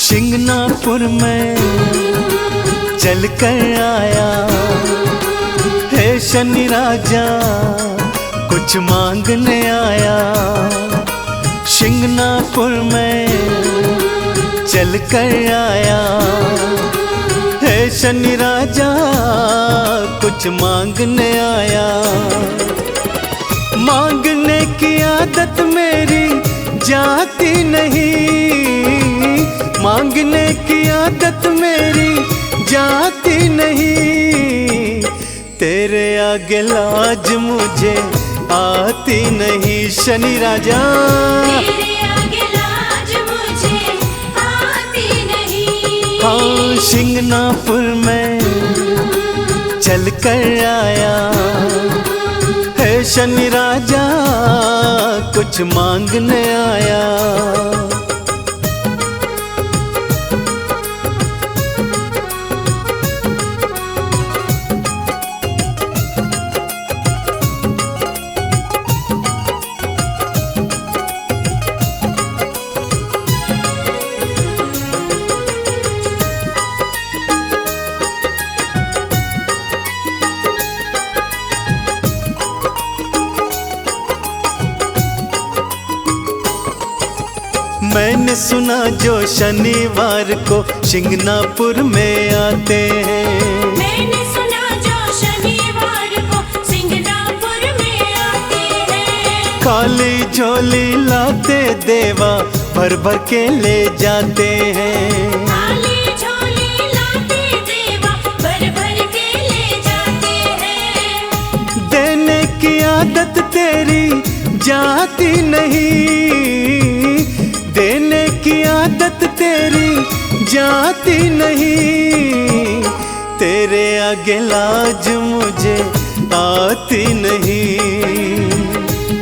शिंगनापुर में चल कर आया है शनि राजा, कुछ मांगने आया। शिंगनापुर में चल कर आया है शनि राजा, कुछ मांगने आया। मांगने की आदत मेरी जाती नहीं, मांगने की आदत मेरी जाती नहीं। तेरे आगे लाज मुझे आती नहीं शनि राजा, तेरे आगे लाज मुझे आती नहीं। हाँ शिंगनापुर में चल कर आया है शनि राजा, कुछ मांगने आया। मैंने सुना जो शनिवार को शिंगनापुर में आते हैं, मैंने सुना जो शनिवार को शिंगनापुर में आते हैं। खाली झोली लाते देवा भर भर के ले जाते हैं, खाली झोली लाते देवा भर भर के ले जाते हैं। देने की आदत तेरी जाती नहीं, देने की आदत तेरी जाती नहीं। तेरे आगे लाज मुझे आती नहीं,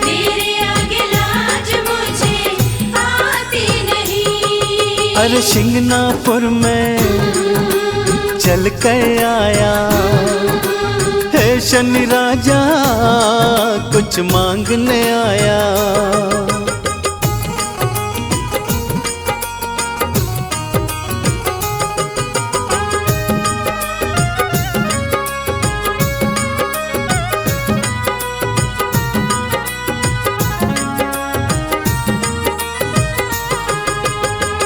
तेरे आगे लाज मुझे आती नहीं। अरे शिंगनापुर में चल कर आया है शनि राजा, कुछ मांगने आया।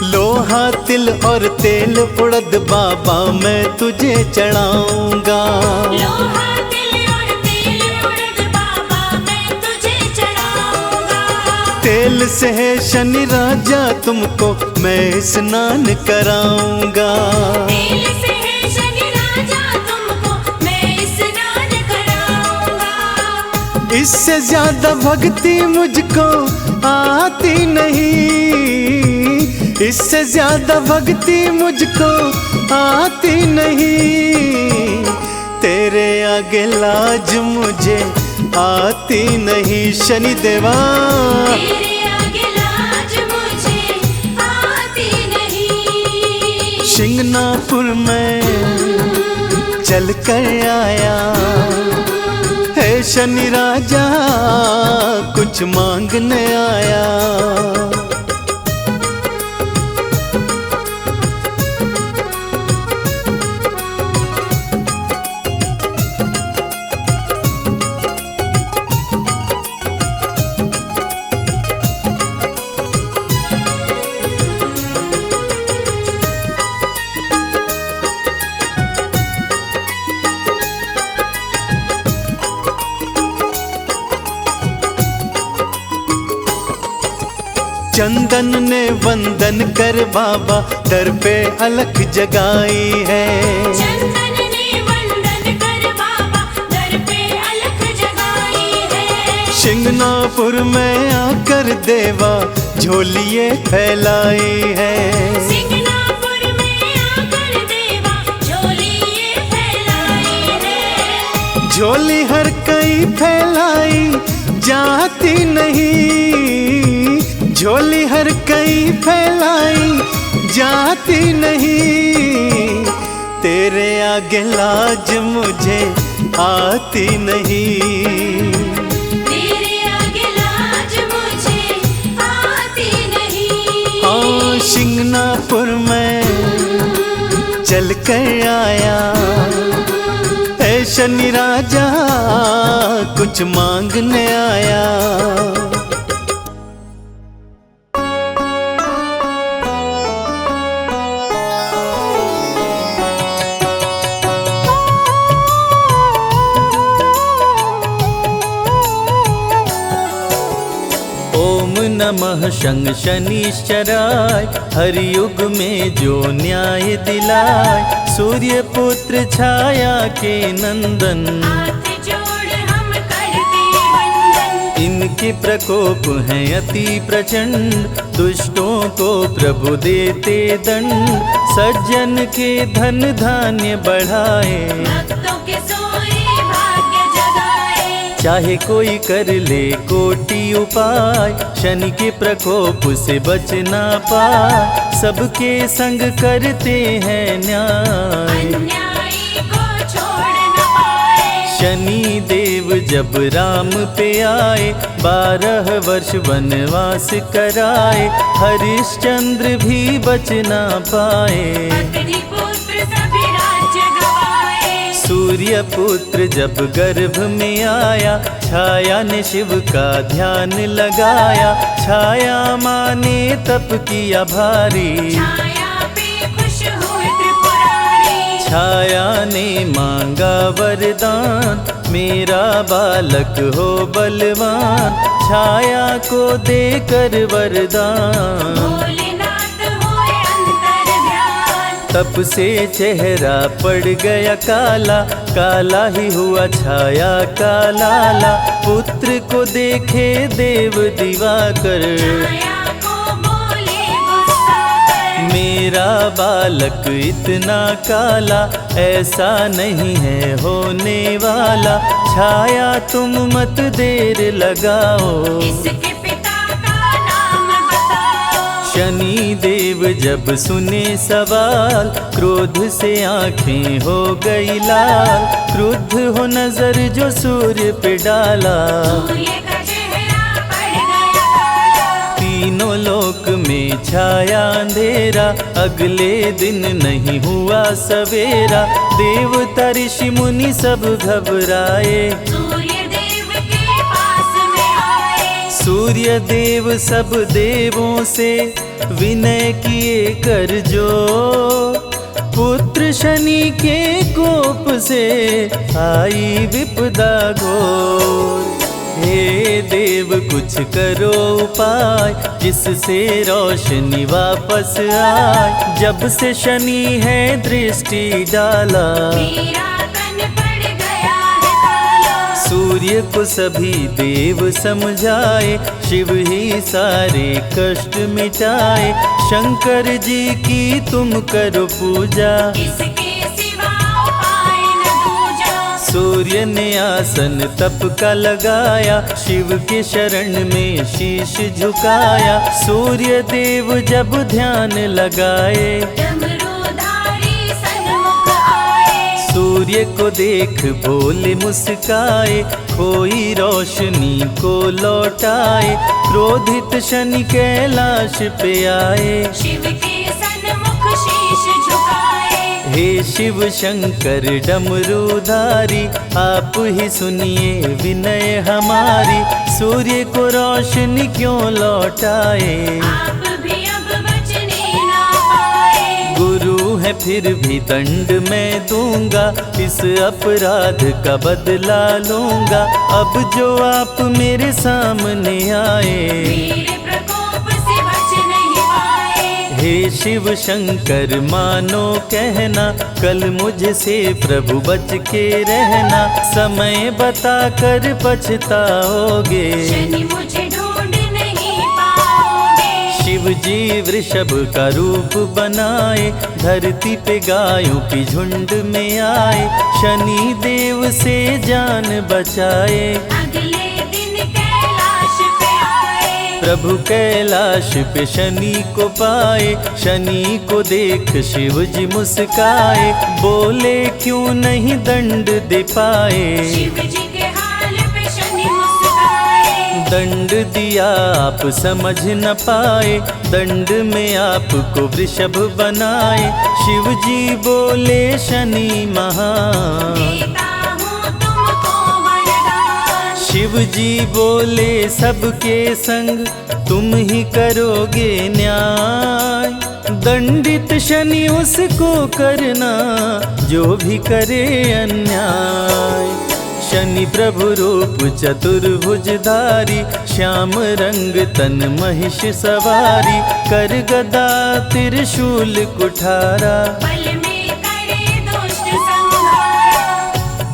लोहा तिल और तेल उड़द बाबा मैं तुझे चढ़ाऊंगा, लोहा तिल और तेल उड़द बाबा मैं तुझे चढ़ाऊंगा। तेल से है शनि राजा तुमको मैं स्नान कराऊंगा, तेल से है शनि राजा तुमको मैं स्नान कराऊंगा। इससे ज्यादा भक्ति मुझको आती नहीं, इससे ज्यादा भक्ति मुझको आती नहीं। तेरे आगे लाज मुझे आती नहीं शनि देवा, तेरे आगे लाज मुझे आती नहीं। शिंगनापुर में चल कर आया है शनि राजा, कुछ मांगने आया। चंदन ने वंदन कर बाबा दर पे अलख जगाई है, चंदन ने वंदन कर बाबा दर पे अलख जगाई है। शिंगनापुर में आकर देवा झोलिए फैलाई है, शिंगनापुर में आकर देवा झोलिए फैलाई है। झोली हर कई फैलाई जाती नहीं, झोली हर कई फैलाई जाती नहीं, तेरे आगे लाज मुझे आती नहीं। तेरे आगे लाज मुझे आती नहीं। हाँ, शिंगनापुर में चल कर आया ऐ शनि राजा, कुछ मांगने आया। ओम नमः शं शनिश्चराय, हर युग में जो न्याय दिलाए, सूर्य पुत्र छाया के नंदन, हाथ जोड़ हम करते वंदन। इनके प्रकोप हैं अति प्रचंड, दुष्टों को प्रभु देते दंड, सज्जन के धन धान्य बढ़ाए, भक्तों के सोए भाग्य जगाए। चाहे कोई कर ले कोटि उपाय, शनि के प्रकोप से बच ना पाए, सबके संग करते हैं न्याय, अन्यायी को छोड़ न पाए। शनि देव जब राम पे आए, 12 वर्ष वनवास कराए, हरिश्चंद्र भी बच ना पाए, अग्नि पुत्र सभी राज्य गवाए। सूर्य पुत्र जब गर्भ में आया, छाया ने शिव का ध्यान लगाया, छाया माने तप किया भारी, छाया पे खुश हुए त्रिपुरारी। छाया ने मांगा वरदान, मेरा बालक हो बलवान, छाया को देकर वरदान, भोलेनाथ हुए अंतर ध्यान। तप से चेहरा पड़ गया काला, काला ही हुआ छाया का लाला, पुत्र को देखे देव दिवाकर, छाया को बोले गुस्सा कर। मेरा बालक इतना काला, ऐसा नहीं है होने वाला, छाया तुम मत देर लगाओ, इसके पिता का नाम बताओ। शनि देव जब सुने सवाल, क्रोध से आंखें हो गई लाल, क्रुद्ध हो नजर जो सूर्य पे डाला, सूर्य का चेहरा पड़ गया काला। तीनों लोक में छाया अंधेरा, अगले दिन नहीं हुआ सवेरा, देवता ऋषि मुनि सब घबराए, सूर्य देव के पास में आए। सूर्य देव सब देवों से विनय किए कर जो, पुत्र शनि के कोप से आई विपदा घोर, हे देव कुछ करो उपाय, जिससे रोशनी वापस आए, जब से शनि है दृष्टि डाला, मेरा तन पड़ गया है काला। सूर्य को सभी देव समझाए, शिव ही सारे कष्ट मिटाए, शंकर जी की तुम करो पूजा, इसके सिवा उपाय न दूजा। सूर्य ने आसन तप का लगाया, शिव के शरण में शीश झुकाया, सूर्य देव जब ध्यान लगाए, डमरूधारी सन्मुख आए। सूर्य को देख भोले मुस्काए, खोई रोशनी को लौटाए, क्रोधित शनि कैलाश पे आए, शिव के सन्मुख शीश झुकाए। हे शिव शंकर डमरूधारी, आप ही सुनिए विनय हमारी, सूर्य को रोशनी क्यों लौटाए, आप भी अब बचने ना पाए। गुरु है फिर भी दंड मैं दूंगा, इस अपराध का बदला लूंगा, अब जो आप मेरे सामने आए, मेरे प्रकोप से बच नहीं पाए। हे शिव शंकर मानो कहना, कल मुझसे प्रभु बच के रहना, समय बता कर पछताओगे, शनि मुझे ढूंढ नहीं पाओगे। शिव जी वृषभ का रूप बनाए, धरती पे गायों की झुंड में आए, शनि देव से जान बचाए। अगले दिन कैलाश पे आए, प्रभु कैलाश पे शनि को पाए, शनि को देख शिव जी मुस्काए, बोले क्यों नहीं दंड दे पाए। शिव जी के हाल पे शनि मुस्काए, दंड दिया आप समझ न पाए, दंड में आपको वृषभ बनाए, शिव जी बोले शनि महान। देता हूँ तुमको वरदान, शिव जी बोले सबके संग तुम ही करोगे न्याय, दंडित शनि उसको करना जो भी करे अन्याय। शनि प्रभु रूप चतुर्भुजधारी, श्याम रंग तन महिष सवारी, कर गदा त्रिशूल कुठारा, बल में करे दुष्ट संहारा।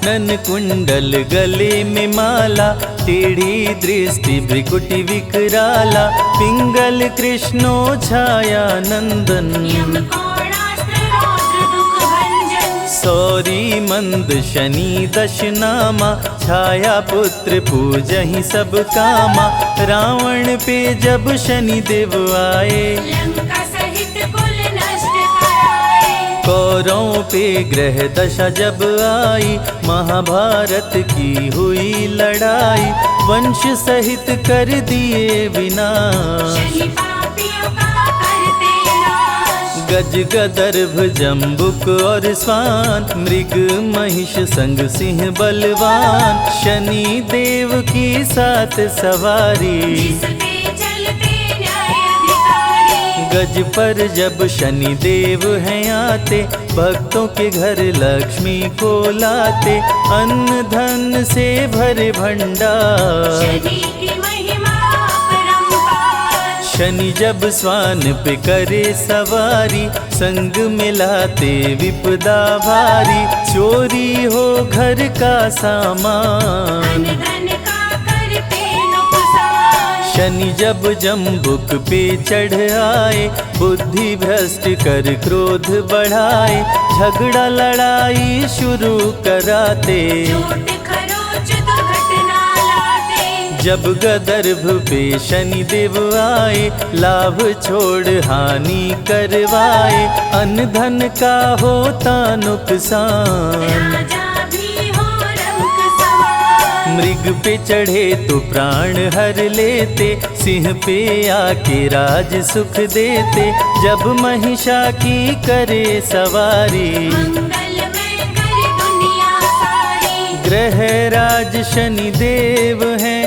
नन कुंडल गले में माला, टेढ़ी दृष्टि भ्रिकुटि विकराला, पिंगल कृष्णो छाया नंदन, यम कोणास्त्र रौद्र दुख भंजन, सौरी मंद शनि दशनामा, छाया पुत्र पूजहि सब कामा। रावण पे जब शनि देव आए, लंका सहित कुल नष्ट कराए। कौरवों पे ग्रह दशा जब आई, महाभारत की हुई लड़ाई, वंश सहित कर दिए विनाश। शनि पापियों का करते नाश, गज गदर्भ जम्बुक और स्वान, मृग महिष संग सिंह बलवान, शनि देव की साथ सवारी। जिस पे चलते न्याय अधिकारी, गज पर जब शनि देव हैं आते, भक्तों के घर लक्ष्मी को लाते, अन्न धन से भरे भंडार। शनि की महिमा अपरंपार, शनि जब स्वान पे करे सवारी, संग मिलाते विपदा भारी, चोरी हो घर का सामान। धन धन का करते नुकसान। शनि जब जम्बुक पे चढ़ आए, बुद्धि भ्रष्ट कर क्रोध बढ़ाए, झगड़ा लड़ाई शुरू कराते। झूठ खरोच दुर्घटना लाते, जब गदर्भ पे शनि देव आए, लाभ छोड़ हानि करवाए, अन्न धन का होता नुकसान। राजा भी हो रंक सवार, मृग पे चढ़े तो प्राण हर लेते, सिंह पे आके राज सुख देते, जब महिषा की करे सवारी। मंगलमय करे दुनिया सारी, ग्रह राज शनि देव हैं,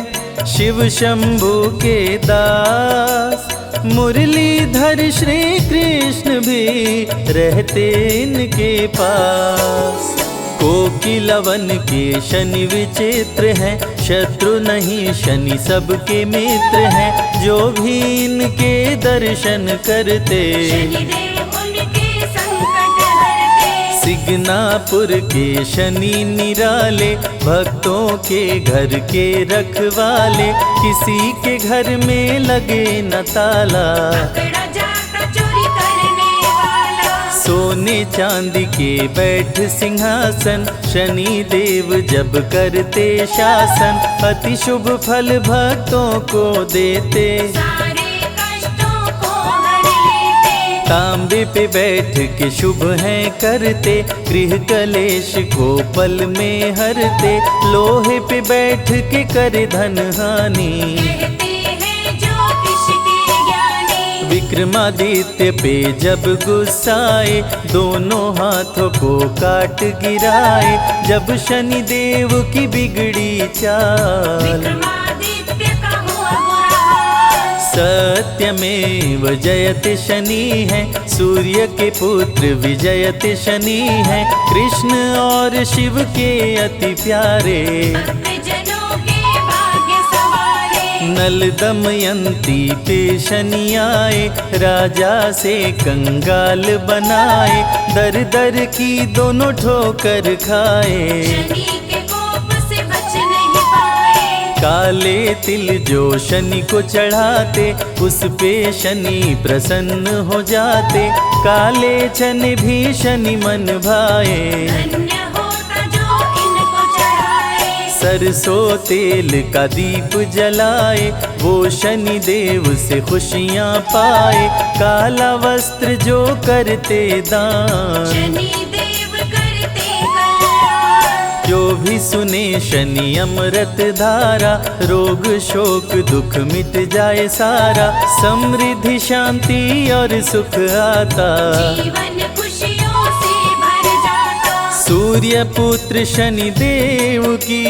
शिव शंभु के दास, मुरलीधर श्री कृष्ण भी रहते इनके पास। कोकिलवन के शनि विचित्र हैं, शत्रु नहीं शनि सबके मित्र हैं, जो भी इनके दर्शन करते। शनिदेव उनके संकट हरते, सिगनापुर के शनि निराले, भक्तों के घर के रखवाले, किसी के घर में लगे न ताला। पकड़ा जाता चोरी करने वाला, सोने चांदी के बैठ सिंहासन, शनि देव जब करते शासन, अति शुभ फल भक्तों को देते। सारे कष्टों को हर लेते, तांबे पे बैठ के शुभ हैं करते, गृह कलेश को पल में हरते, लोहे पे बैठ के करे धन हानि। कहते हैं ज्योतिष के ज्ञानी, विक्रमादित्य पे जब गुस्साए, दोनों हाथों को काट गिराए, जब शनि देव की बिगड़ी चाल। विक्रमादित्य का हुआ बुरा हाल, सत्यमेव जयते शनि है, सूर्य के पुत्र विजयते शनि है, कृष्ण और शिव के अति प्यारे। भक्तजनों के भाग्य सवारे, नल दमयंती पे शनि आए, राजा से कंगाल बनाए, दर दर की दोनों ठोकर खाए। शनि के कोप से बच नहीं पाए, काले तिल जो शनि को चढ़ाते, उस पे शनि प्रसन्न हो जाते। काले चने भी शनि मन भाए, धन्य होता जो इनको चढ़ाए। सरसों तेल का दीप जलाए, वो शनि देव से खुशियाँ पाए। काला वस्त्र जो करते दान, शनि देव करते कल्याण। जो भी सुने शनि अमृत धारा, रोग शोक दुख मिट जाए सारा। समृद्धि शांति और सुख आता, जीवन खुशियों से भर जाता। सूर्य पुत्र शनि देव की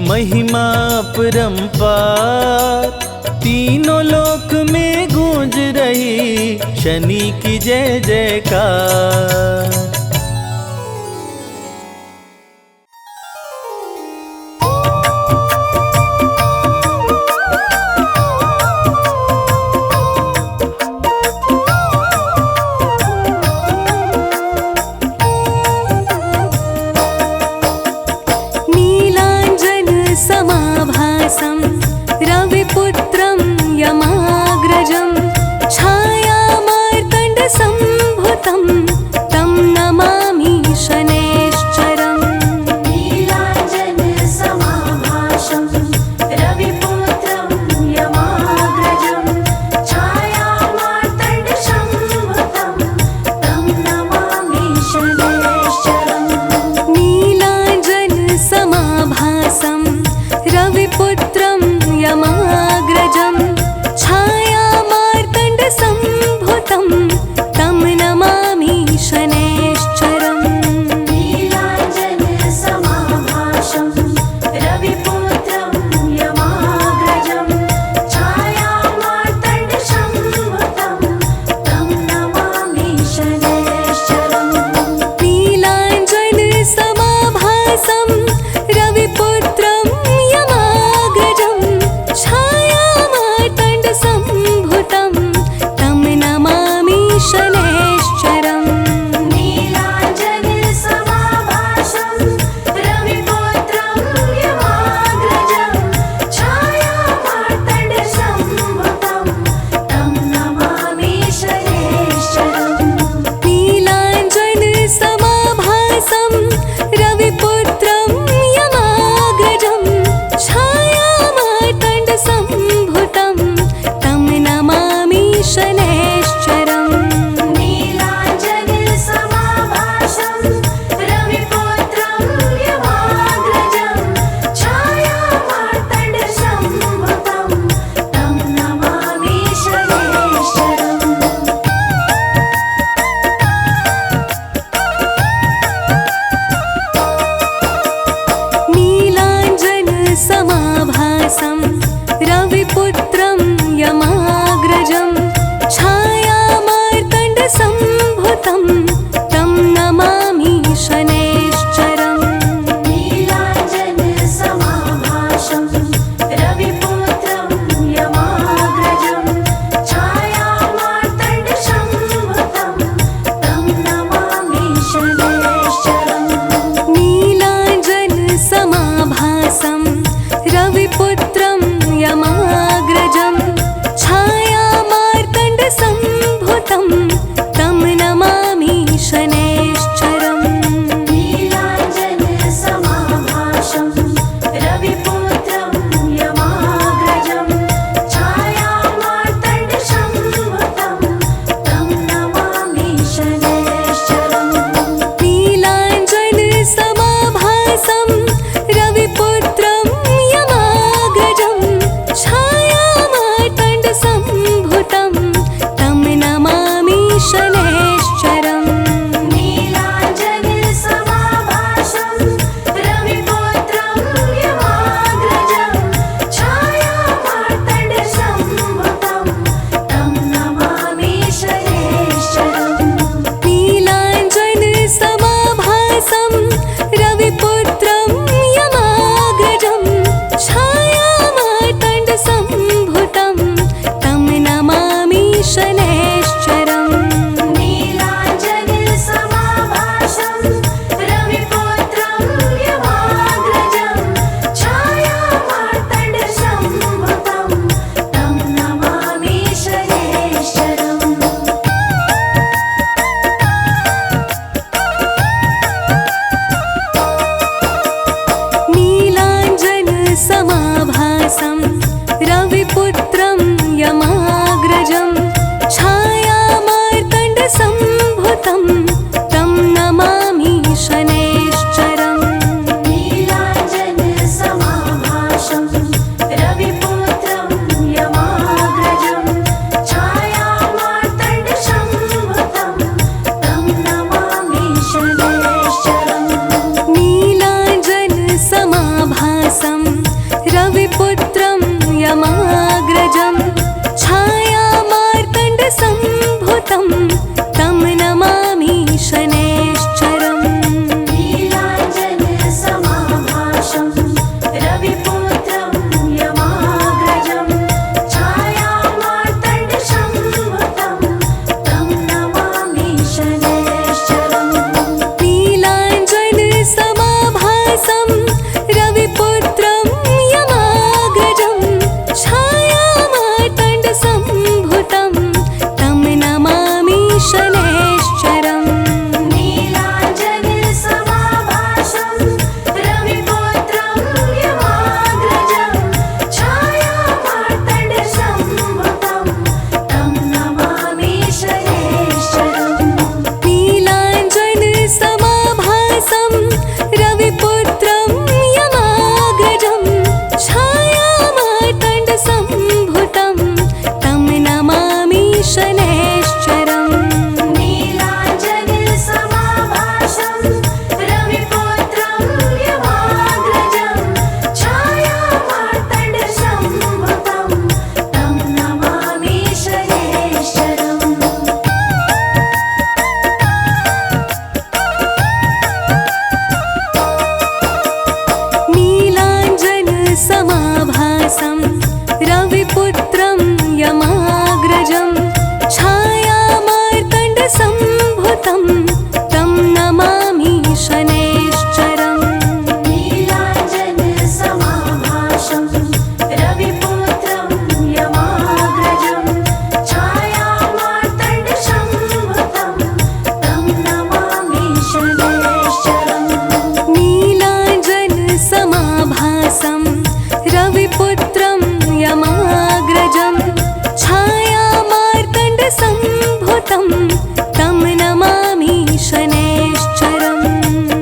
महिमा अपरंपार। तीनों लोक में गूंज रही शनि की जय जयकार। समाभासं रविपुत्रं यमाग्रजं छायामार्तण्डसम्भुतं तं नमामि शनैश्चरम्। नीलाञ्जनसमाभासं रविपुत्रं यमाग्रजं छायामार्तण्डसम्भुतं तं नमामि शनैश्चरम्। नीलाञ्जनसमाभासं रविपुत्रं यमाग्रजं छायामार्तण्डसम्भुतं तं नमामि शनैश्चरम्। नीलाञ्जनसमाभासं रविपुत्रं यमाग्रजं छायामार्तण्डसम्भुतं तं नमामि शनैश्चरम्। नीलाञ्जनसमाभासं रविपुत्रं यमाग्रजं छायामार्तण्डसम्भुतं तं नमामि शनैश्चरम्। नीलाञ्जनसमाभासं रविपुत्रं यमाग्रजं छायामार्तण्डसम्भुतं तं नमामि शनैश्चरम्। नीलाञ्जनसमाभासं रविपुत्रं यमाग्रजं छायामार्तण्डसम्भुतं तं नमामि शनैश्चरम्। नीलाञ्जनसमाभासं रविपुत्रं यमाग्रजं छायामार्तण्डसम्भुतं तं नमामि शनैश्चरम्। नीलाञ्जनसमाभासं रविपुत्रं यमाग्रजं छायामार्तण्डसम्भुतं तं नमामि शनैश्चरम्। नीलाञ्जनसमाभासं रविपुत्रं यमाग्रजं छायामार्तण्डसम्भुतं तं नमामि शनैश्चरम्। नीलाञ्जनसमाभासं रविपुत्रं यमाग्रजं छायामार्तण्डसम्भुतं तं नमामि शनैश्चरम्। नीलाञ्जनसमाभासं रविपुत्रं यमाग्रजं छायामार्तण्डसम्भुतं तं नमामि शनैश्चरम्। नीलाञ्जनसमाभासं रविपुत्रं यमाग्रजं छायामार्तण्डसम्भुतं समाभासं रविपुत्रं यमाग्रजं छायामार्तण्डसम्भुतं तं नमामि शनैश्चरम् नीलाञ्जनसमाभासं रविपुत्रं यमाग्रजं छायामार्तण्डसम्भुतं तं नमामि शनैश्चरम् नीलाञ्जनसमाभासं रविपुत्रं यमाग्रजं छायामार्तण्डसम्भुतं तं नमामि शनैश्चरम् नीलाञ्जनसमाभासं रविपुत्रं यमाग्रजं छायामार्तण्डसम्भुतं तं नमामि शनैश्चरम् नीलाञ्जनसमाभासं रविपुत्रं यमाग्रजं छायामार्तण्डसम्भुतं तं नमामि शनैश्चरम् नीलाञ्जनसमाभासं रविपुत्रं यमाग्रजं छायामार्तण्डसम्भुतं तं नमामि शनैश्चरम् नीलाञ्जनसमाभासं रविपुत्रं यमाग्रजं छायामार्तण्डसम्भुतं तं नमामि शनैश्चरम् नीलाञ्जनसमाभासं रविपुत्रं यमाग्रजं छायामार्तण्डसम्भुतं तं नमामि शनैश्चरम् नीलाञ्जनसमाभासं रविपुत्रं यमाग्रजं छायामार्तण्डसम्भुतं तं नमामि शनैश्चरम् नीलाञ्जनसमाभासं रविपुत्रं यमाग्रजं छायामार्तण्डसम्भुतं तं नमामि शनैश्चरम् नीलाञ्जनसमाभासं रविपुत्रं यमाग्रजं छायामार्तण्डसम्भुतं तं नमामि शनैश्चरम्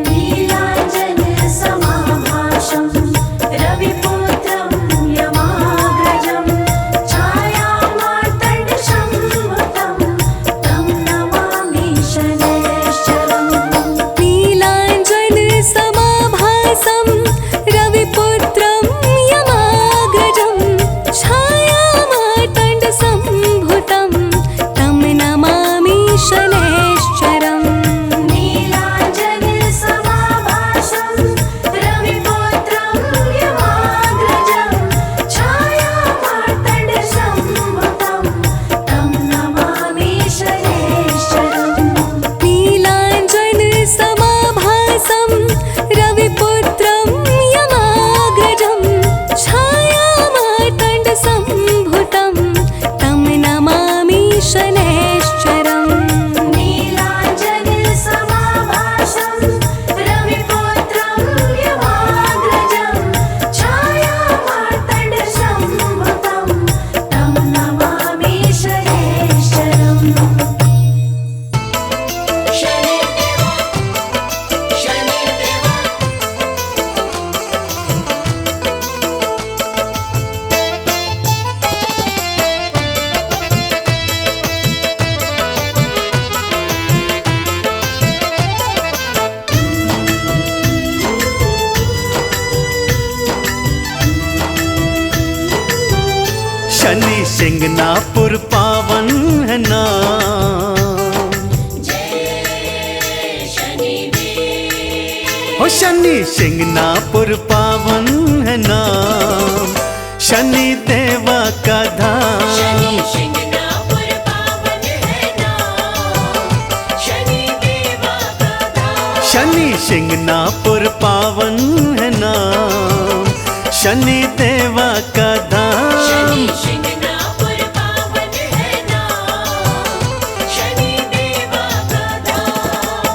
नीलाञ्जनसमाभासं रविपुत्रं यमाग्रजं छायामार्तण्डसम्भुतं तं नमामि शनैश्चरम् नीलाञ्जनसमाभासं रविपुत्रं यमाग्रजं छायामार्तण्डसम्भुतं तं नमामि शनैश्चरम् नीलाञ्जनसमाभासं रविपुत्रं यमाग्रजं छायामार्तण्डसम्भुतं तं नमामि शनैश्चरम् नीलाञ्जनसमाभासं रविपुत्रं यमाग्रजं छायामार्तण्डसम्भुतं तं नमामि शनैश्चरम् नीलाञ्जनसमाभासं रविपुत्रं यमाग्रजं छायामार्तण्डसम्भुतं तं नमामि शनैश्चरम् शनि सिंगनापुर पावन है नाम। हो शनि सिंगनापुर पावन है नाम, शनि देवा का धाम। शिंगनापुर पावन है नाम, शनि देवा का धाम। शनि सिंगनापुर पावन है नाम, शनि देवा का धाम। शिंगनापुर पावन है नाम, शनि देवा का धाम।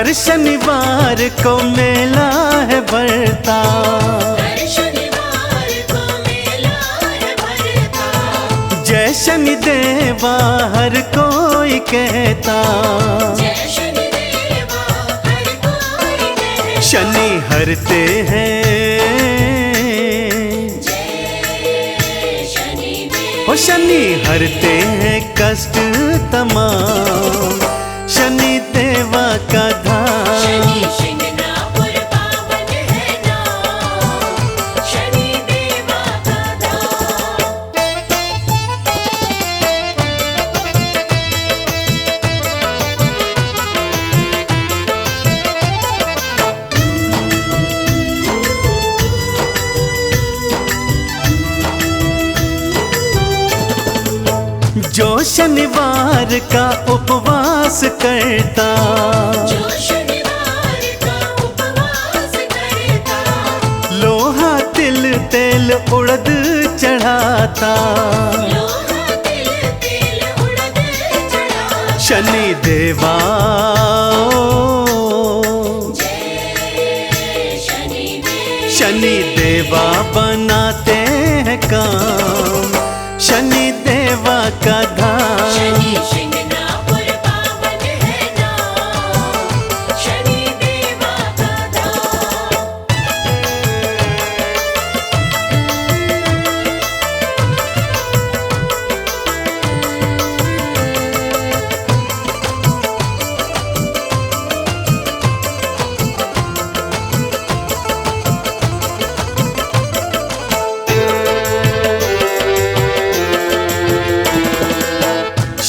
हर शनिवार को मेला है भरता, हर शनिवार को मेला है भरता। जय शनि देवा हर कोई कहता, जय शनि देवा हर कोई कहता। शनि हरते हैं, जय शनि देवा। ओ शनि हरते हैं कष्ट तमाम, शनि देवा का धाम। शनि शिंगणापुर पावन है नाम, शनि देवा का धाम। जो शनिवार का उपवास करता, जो शनिवार का उपवास करता। लोहा तिल तेल उड़द चढ़ाता, लोहा तिल तेल उड़द चढ़ा। शनि देवा जय शनि देवा। शनि देवा बनाते हैं काम, शनि देवा का धाम। शनि शिंगणापुर पावन है नाम, शनि देवा का धाम।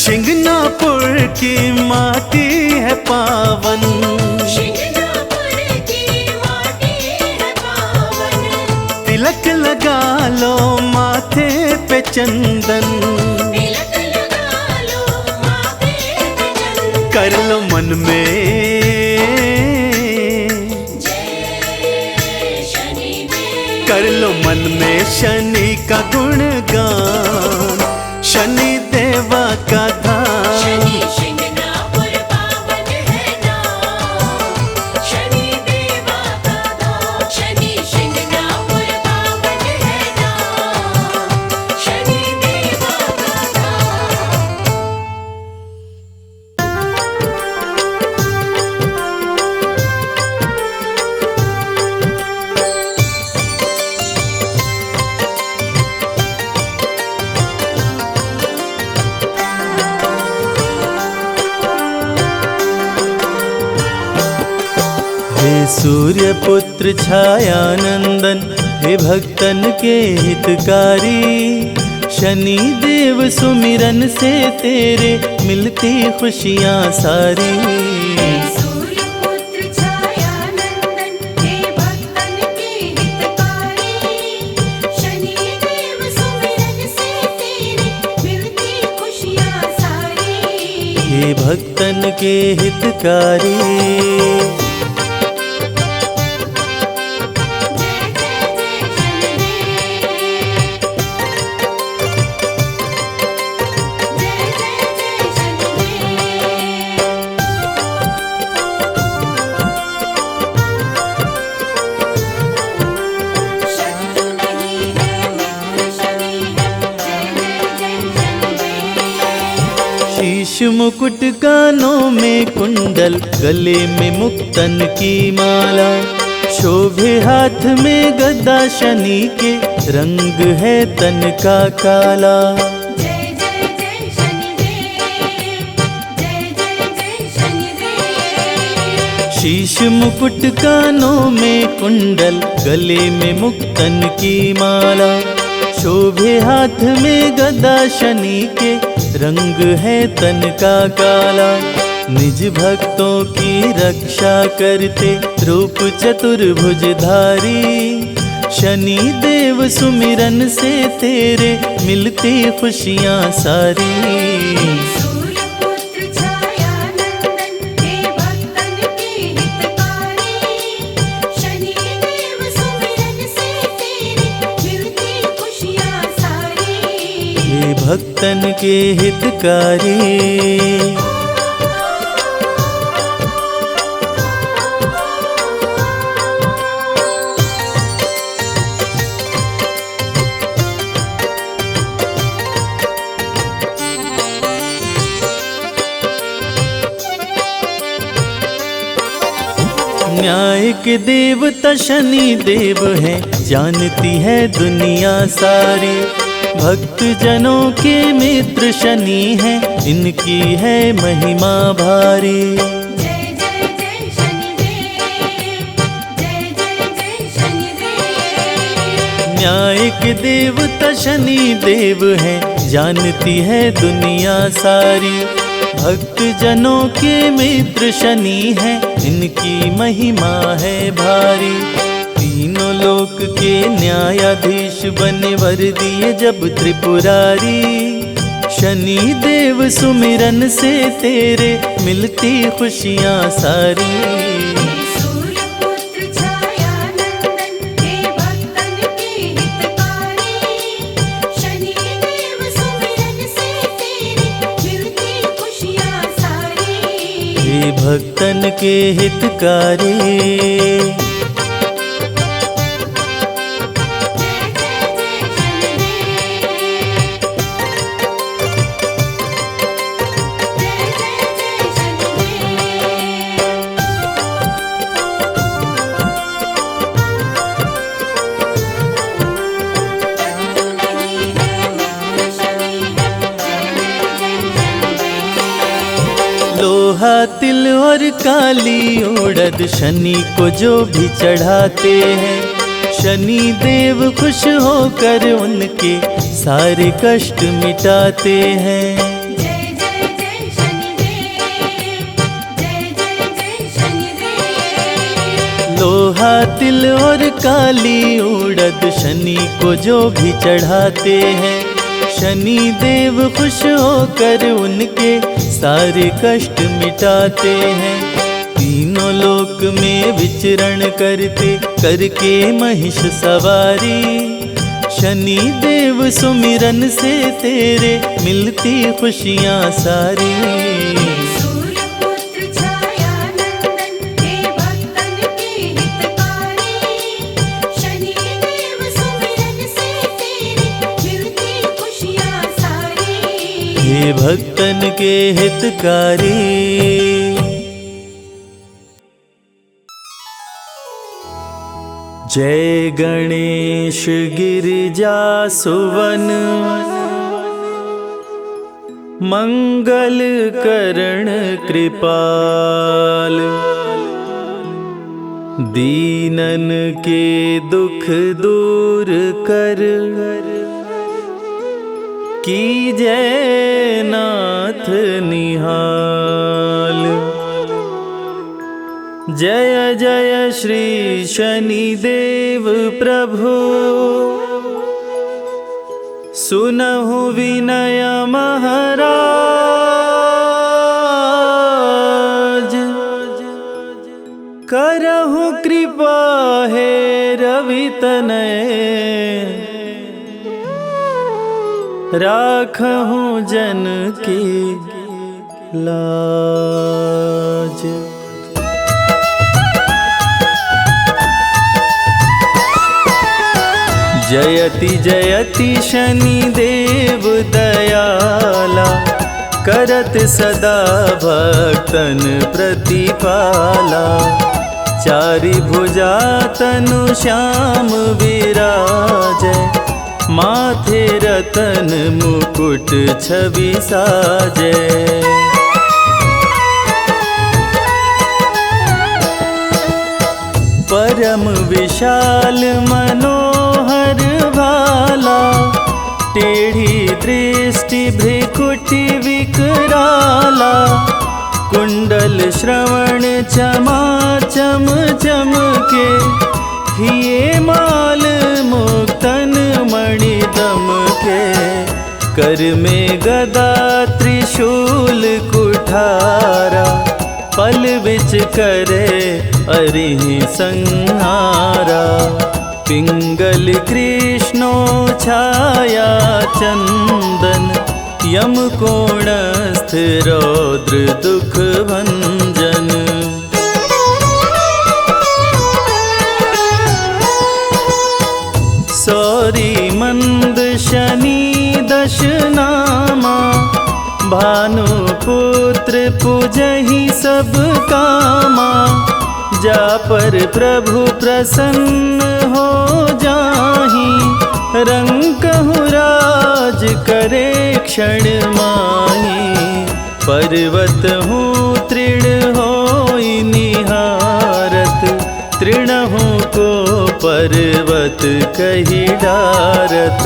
शिंगनापुर की माटी है पावन, शिंगणापुर की माटी है पावन। तिलक लगा लो माथे पे चंदन, तिलक लगा लो माथे पे चंदन। कर लो मन में, जय शनि देवा। कर लो मन में शनि का गुणगान, शनि देवा का धाम। शनि शिंगणापुर पावन है नाम, शनि देवा का धाम। शनि शिंगणापुर पावन है नाम, शनि देवा का धाम। हे सूर्य पुत्र छायानंदन, हे भक्तन के हितकारी, शनि देव सुमिरन से तेरे मिलती खुशियाँ सारी। सूर्यपुत्र छायानंदन, हे भक्तन के हितकारी, शनि देव सुमिरन से तेरे मिलती खुशियाँ सारी। हे भक्तन के हितकारी, शीश मुकुट कानों में कुंडल, गले में मुक्तन की माला, शोभे हाथ में गदा, शनि के रंग है तन का काला। जय जय जय शनिदेव, जय जय जय शनिदेव। शीश मुकुट कानों में कुंडल, गले में मुक्तन की माला, शोभे हाथ में गदा, शनि के रंग है तन का काला। निज भक्तों की रक्षा करते रूप चतुर्भुजधारी, शनि देव सुमिरन से तेरे मिलती खुशियाँ सारी। सूर्यपुत्र छायानंदन, हे भक्तन के हितकारी, शनि देव सुमिरन से तेरे मिलती खुशियाँ सारी। हे भक्तन के हितकारी, न्याय के देवता शनि देव हैं, जानती है दुनिया सारी। भक्त जनों के मित्र शनि हैं, इनकी है महिमा भारी। जय जय जय शनिदेव, जय जय जय शनिदेव। न्याय के देवता शनि देव हैं, जानती है दुनिया सारी। भक्त जनों के मित्र शनि हैं, इनकी महिमा है भारी। तीनों लोक के न्यायाधीश बने वर दिए जब त्रिपुरारी। शनि देव सुमिरन से तेरे मिलती खुशियाँ सारी। सूर्य पुत्र छाया नंदन, हे भक्तन के हितकारी। शनिदेव सुमिरन से तेरी मिलती खुशियाँ सारी। हे भक्तन के हितकारी। लोहा तिल और काली उड़द शनि को जो भी चढ़ाते हैं, शनि देव खुश होकर उनके सारे कष्ट मिटाते हैं। जय जय जय शनिदेव, जय जय जय शनिदेव। लोहा तिल और काली उड़द शनि को जो भी चढ़ाते हैं, शनि देव खुश होकर उनके सारे कष्ट मिटाते हैं। तीनों लोक में विचरण करते करके महिष सवारी। शनि देव सुमिरन से तेरे मिलती खुशियाँ सारी। सूर्य पुत्र छाया नंदन, हे भक्तन के हितकारी। शनिदेव सुमिरन से तेरी मिलती खुशियाँ सारी। हे भक्तन के हितकारी। जय गणेश गिरिजा सुवन, मंगल करण कृपाल। दीनन के दुख दूर कर, कीजय नाथ निहाल। जय जय श्री शनिदेव प्रभु, सुनहु विनय महाराज। करहु कृपा हे रवि तनय, राखहु जन की लाज। जयति जयति शनिदेव दयाला, करत सदा भक्तन प्रतिपाला। चारि भुजा तनु श्याम विराजै, माथे रतन मुकुट छवि साजै। परम विशाल मनोहर भाला, टेढ़ी दृष्टि भ्रिकुटि विकराला। कुंडल श्रवण चमाचम चमके, हिये माल मुक्तन मणि दमके। कर में गदा त्रिशूल कुठारा, पल बिच करे अरिहि संहारा। पिंगल कृष्णो छाया चंदन, यम कोणस्थ रौद्र दुख भंजन। सौरी मंद शनि दश नामा, भानुपुत्र पूजहि सब कामा। जा पर प्रभु प्रसन्न हो जाहि, रंकहु राज करे क्षण माही। पर्वत हूँ तृण होई निहारत, तृणहु को पर्वत कही डारत।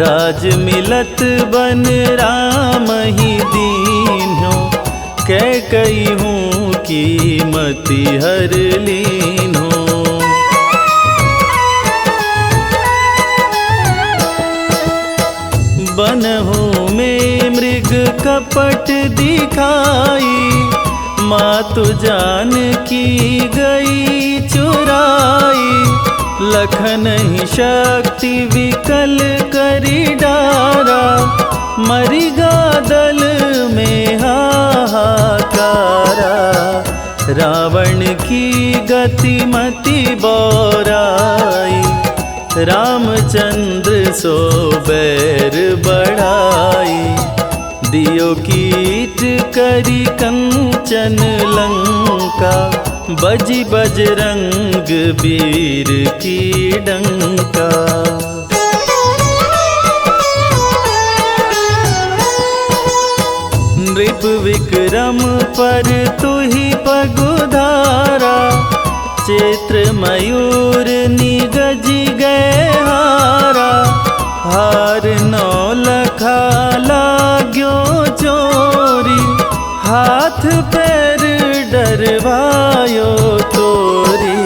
राज मिलत बन राम ही दीन्हो, कै कई हूँ कीमती हर लीन्हो। बनहु में मृग कपट दिखाई, मातु जानकी गई चुराई। लखन ही शक्ति विकल करी डारा, मरिगा दल में हाहाकारा। रावण की गति मति बौराई, रामचंद्र सो बैर बढ़ाई। दियो कीट करी कंचन लंका, बजी बजरंग वीर की डंका। नृप विक्रम पर तुहि पगुधारा, चैत्र मयूर निगजी गए हारा। हार नौ लखा लाग्यो चोरी, हाथ पैर डरवायो तोरी।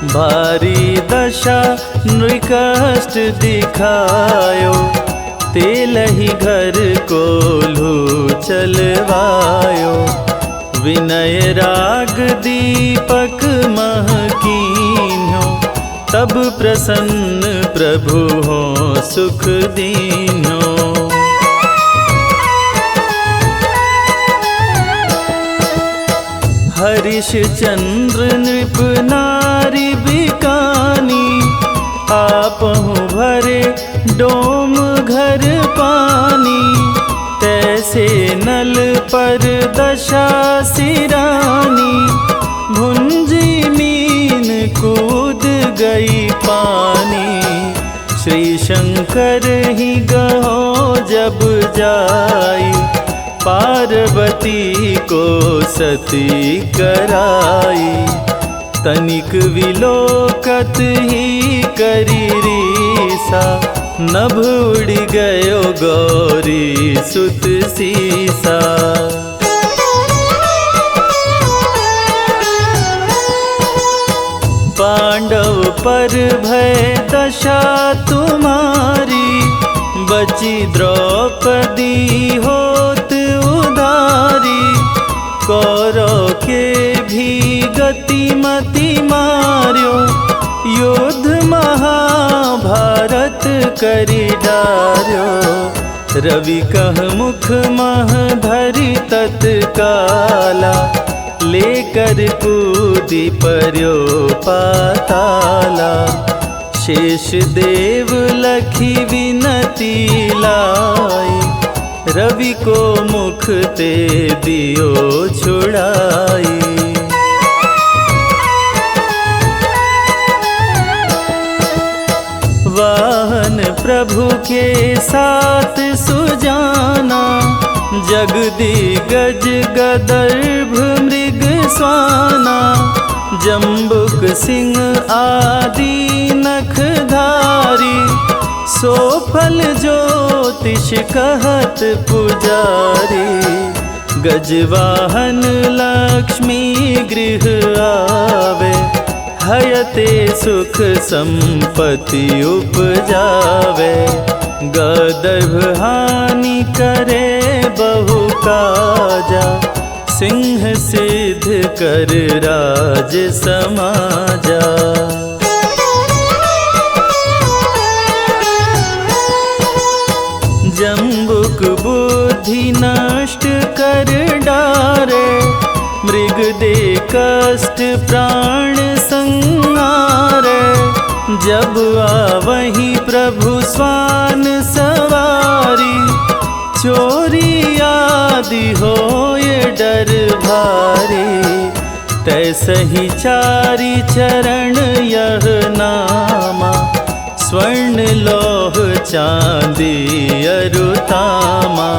भारी दशा नृकष्ट दिखायो, तेलहि घर कोल्हू चलवायो। विनय राग दीपक महकीन्हो, तब प्रसन्न प्रभु हो सुख दीन्हो। हरिश्चंद्र नृप नारी बिकानी, आपहु भरे डोम घर पानी। तैसे नल पर दशा सिरानी, भुंजी मीन कूद गई पानी। श्री शंकर ही गहो जब जाई, पार्वती को सती कराई। तनिक विलोकत ही करी रीसा, नभ उड़ गयो गौरी सुत सीसा। पांडव पर भय दशा तुम्हारी, बची द्रौपदी होत उधारी। कौरव के भी गति मति मार्यो, युद्ध महाभारत करी डार्यो। रवि कह मुख मह धरि तत्काला, लेकर कूदी पर्यो पाताला। शेष देव लखी विनती लाई, रवि को मुख ते दियो छुड़ाई। वाहन प्रभु के साथ सुजाना, जगदिगज गदर्भ मृग स्वाना। जम्बुक सिंह आदि नखधारी, सो फल ज्योतिष कहत पुजारी। गजवाहन लक्ष्मी गृह आवे, हयते सुख संपत्ति उपजावे। गदर्भ हानि करे बहु काजा, सिंह सिद्ध कर राज समाजा। जम्बुक बुद्धि नष्ट कर डारे, मृग दे कष्ट प्राण संहारे। जब आवहीं प्रभु स्वान सवारी, चोरी आदि होए डर भारी। तैसे ही चारि चरण यह नामा, स्वर्ण लौह चांदी अरुतामा।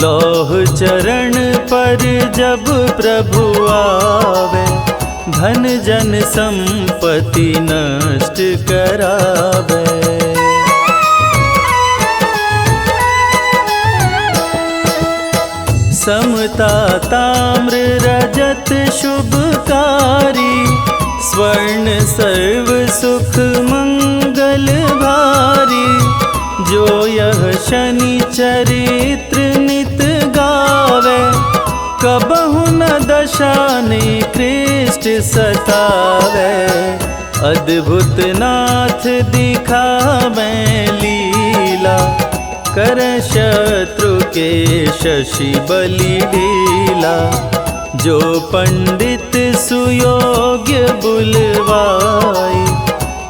लौह चरण पर जब प्रभु आवे, धन जन संपत्ति नष्ट करावे। समता ताम्र रजत शुभकारी, स्वर्ण सर्व सुख मंगल भारी। जो यह शनि चरित्र नित गावे, कबहु न दशा निकृष्ट सतावे। अद्भुत नाथ दिखावे लीला, कर शत्रु के शशि बलि ढीला। जो पंडित सुयोग्य बुलवाई,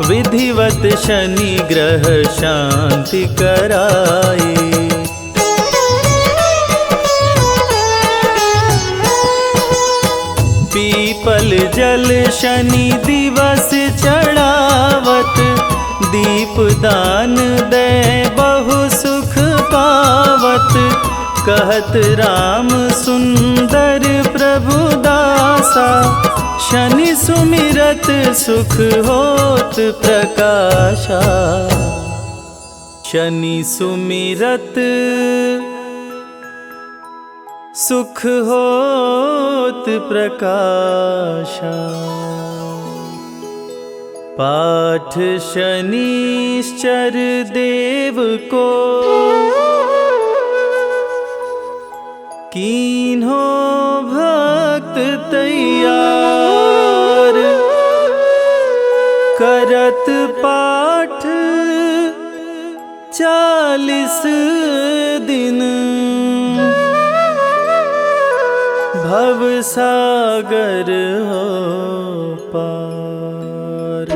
विधिवत शनि ग्रह शांति कराई। पीपल जल शनि दिवस चढ़ावत, दीप दान दे बहु सुख पावत। कहत राम सुंदर प्रभु दासा, शनि सुमिरत सुख होत प्रकाशा। शनि सुमिरत सुख होत प्रकाशा। पाठ शनिश्चर देव को, कीन्हो भक्त तैयार। करत पाठ 40 दिन, भव सागर हो पार।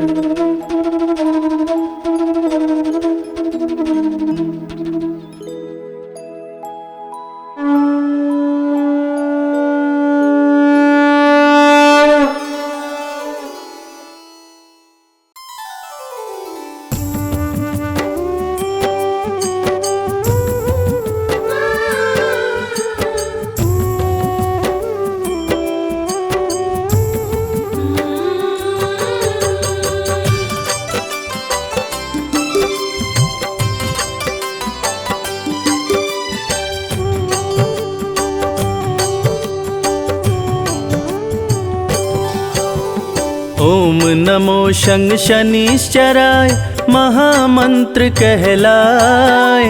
ओम नमो शं शनिश्चराय, महामंत्र कहलाए।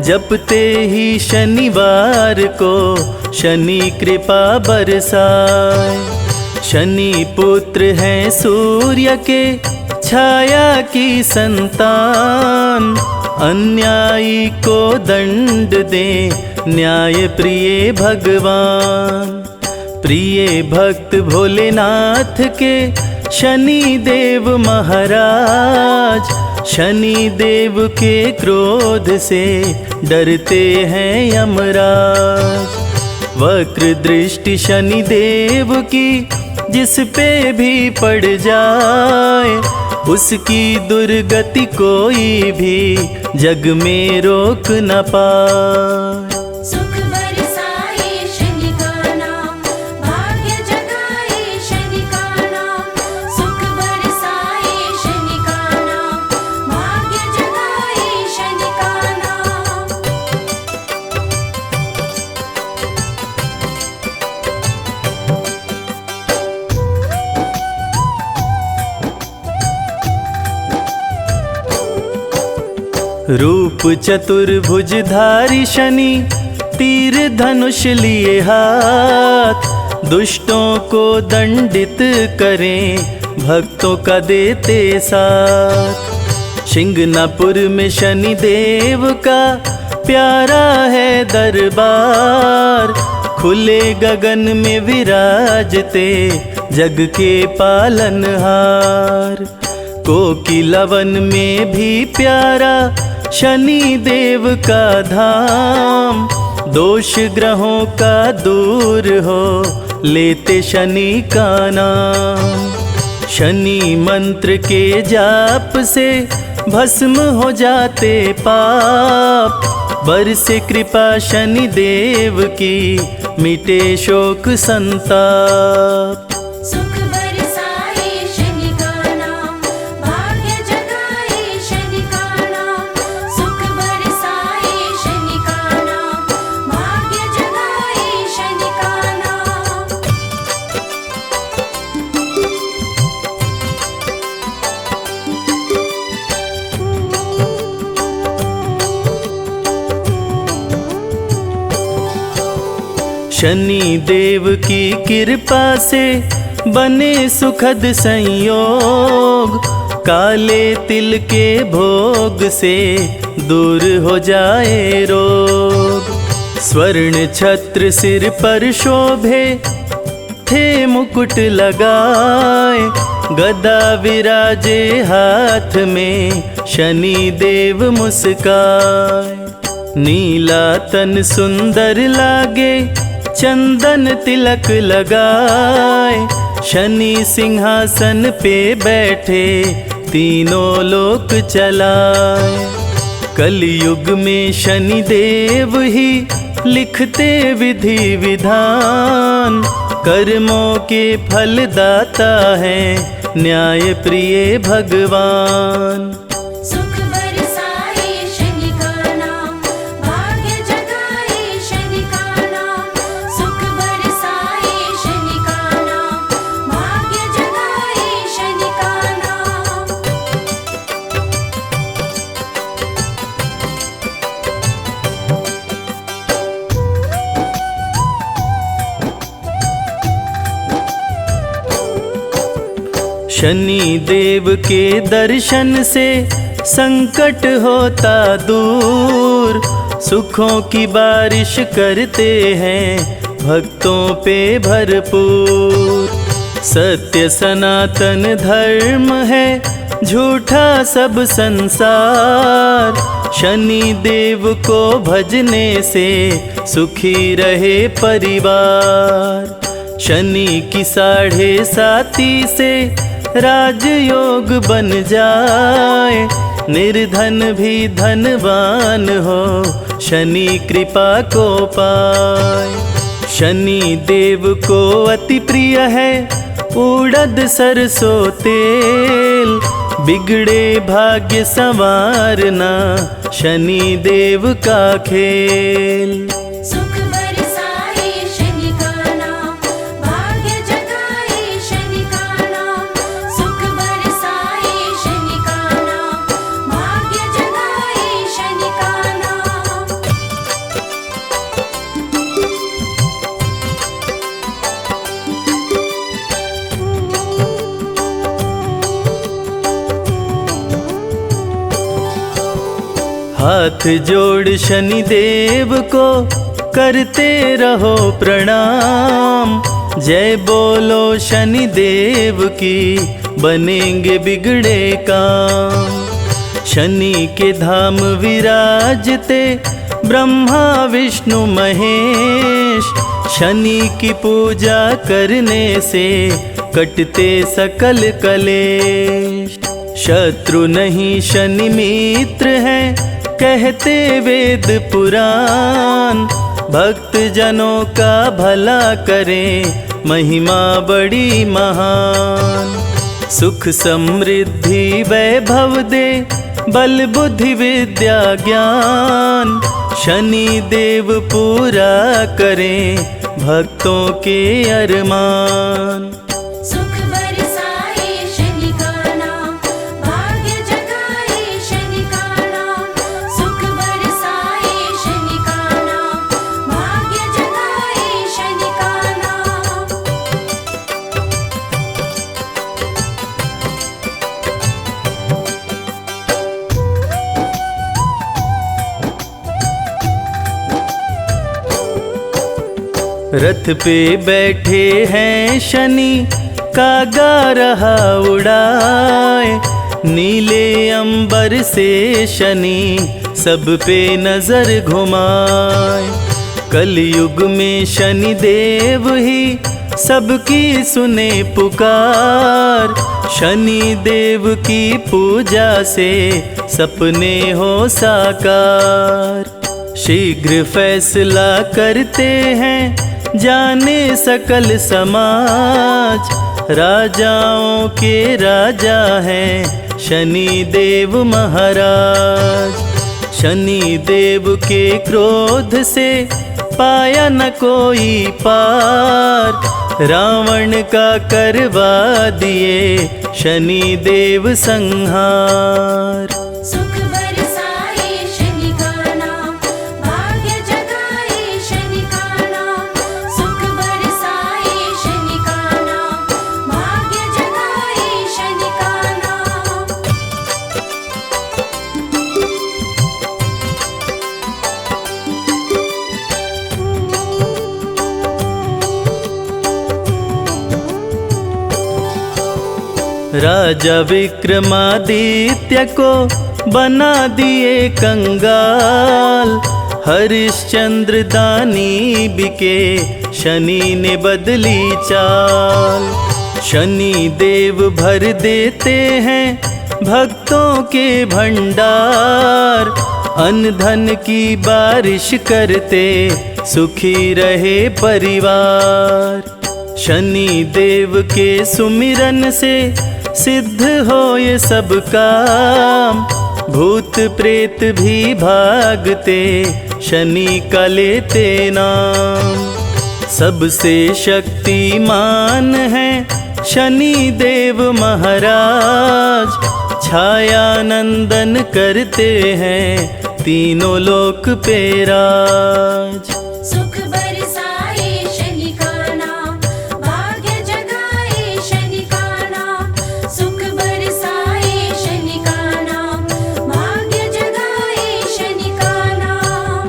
जपते ही शनिवार को शनि कृपा बरसाए। शनि पुत्र हैं सूर्य के, छाया की संतान। अन्यायी को दंड दे न्याय प्रिय भगवान। प्रिय भक्त भोलेनाथ के शनि देव महाराज। शनि देव के क्रोध से डरते हैं यमराज। वक्र दृष्टि शनि देव की जिस पे भी पड़ जाए, उसकी दुर्गति कोई भी जग में रोक न पाए। सुख बरसाए शनि का नाम, भाग्य जगाए शनि का नाम। सुख बरसाए शनि का नाम, भाग्य जगाए शनि का नाम। रूप चतुर्भुजधारी शनि, तीर धनुष लिए हाथ। दुष्टों को दंडित करें, भक्तों का देते साथ। शिंगनापुर में शनि देव का प्यारा है दरबार। खुले गगन में विराजते जग के पालनहार। कोकिलवन में भी प्यारा शनि देव का धाम। दोष ग्रहों का दूर हो लेते लेते शनि का नाम। शनि मंत्र के जाप से भस्म हो जाते पाप, बरसे कृपा शनि देव की मिटे शोक संताप। सुख बरसाए शनि का नाम, भाग्य जगाए शनि का नाम। सुख बरसाए शनि का नाम, भाग्य जगाए शनि का नाम। शनि देव की कृपा से बने सुखद संयोग, काले तिल के भोग से दूर हो जाए रोग। स्वर्ण छत्र सिर पर शोभे, थे मुकुट लगाए, गदा विराजे हाथ में शनि देव मुस्काए। नीला तन सुंदर लागे, चंदन तिलक लगाए, शनि सिंहासन पे बैठे तीनों लोक चलाए। कलयुग में शनि देव ही लिखते विधि विधान, कर्मों के फलदाता है न्याय प्रिय भगवान। सुख बरसाए शनि का नाम, भाग्य जगाए शनि का नाम। सुख बरसाए शनि का नाम, भाग्य जगाए शनि का नाम। शनि देव के दर्शन से संकट होता दूर, सुखों की बारिश करते हैं भक्तों पे भरपूर। सत्य सनातन धर्म है, झूठा सब संसार, शनि देव को भजने से सुखी रहे परिवार। शनि की 7.5 से राजयोग बन जाए, निर्धन भी धनवान हो शनि कृपा को पाए। शनि देव को अति प्रिय है उड़द सरसों तेल, बिगड़े भाग्य संवारना शनि देव का खेल। सुख बरसाए शनि का नाम, भाग्य जगाए शनि का नाम। सुख बरसाए शनि का नाम, भाग्य जगाए शनि का नाम। हाथ जोड़ शनि देव को करते रहो प्रणाम, जय बोलो शनि देव की बनेंगे बिगड़े काम। शनि के धाम विराजते ब्रह्मा विष्णु महेश, शनि की पूजा करने से कटते सकल कलेश। शत्रु नहीं शनि मित्र है कहते वेद पुराण, भक्त जनों का भला करें महिमा बड़ी महान। सुख समृद्धि वैभव दे बल बुद्धि विद्या ज्ञान, शनि देव पूरा करें भक्तों के अरमान। सुख बरसाए शनि का नाम, भाग्य जगाए शनि का नाम। सुख बरसाए शनि का नाम, भाग्य जगाए शनि का नाम। रथ पे बैठे हैं शनि कागा रहा उड़ाए, नीले अंबर से शनि सब पे नजर घुमाए। कलयुग में शनि देव ही सबकी सुने पुकार। शनि देव की पूजा से सपने हो साकार। शीघ्र फैसला करते हैं जाने सकल समाज। राजाओं के राजा हैं शनि देव महाराज। शनि देव के क्रोध से पाया न कोई पार। रावण का करवा दिए शनि देव संहार। सुख बरसाए शनि का नाम, भाग्य जगाए शनि का नाम। सुख बरसाए शनि का नाम, भाग्य जगाए शनि का नाम। राजा विक्रमादित्य को बना दिए कंगाल। हरिश्चंद्र दानी बिके शनि ने बदली चाल। शनि देव भर देते हैं भक्तों के भंडार। अन्न धन की बारिश करते सुखी रहे परिवार। शनि देव के सुमिरन से सिद्ध हो ये सब काम। भूत प्रेत भी भागते शनि का लेते नाम। सबसे शक्तिमान है शनि देव महाराज। छाया नंदन करते हैं तीनों लोक पे राज। सुख बरसाए शनि का नाम, भाग्य जगाए शनि का नाम। सुख बरसाए शनि का नाम, भाग्य जगाए शनि का नाम।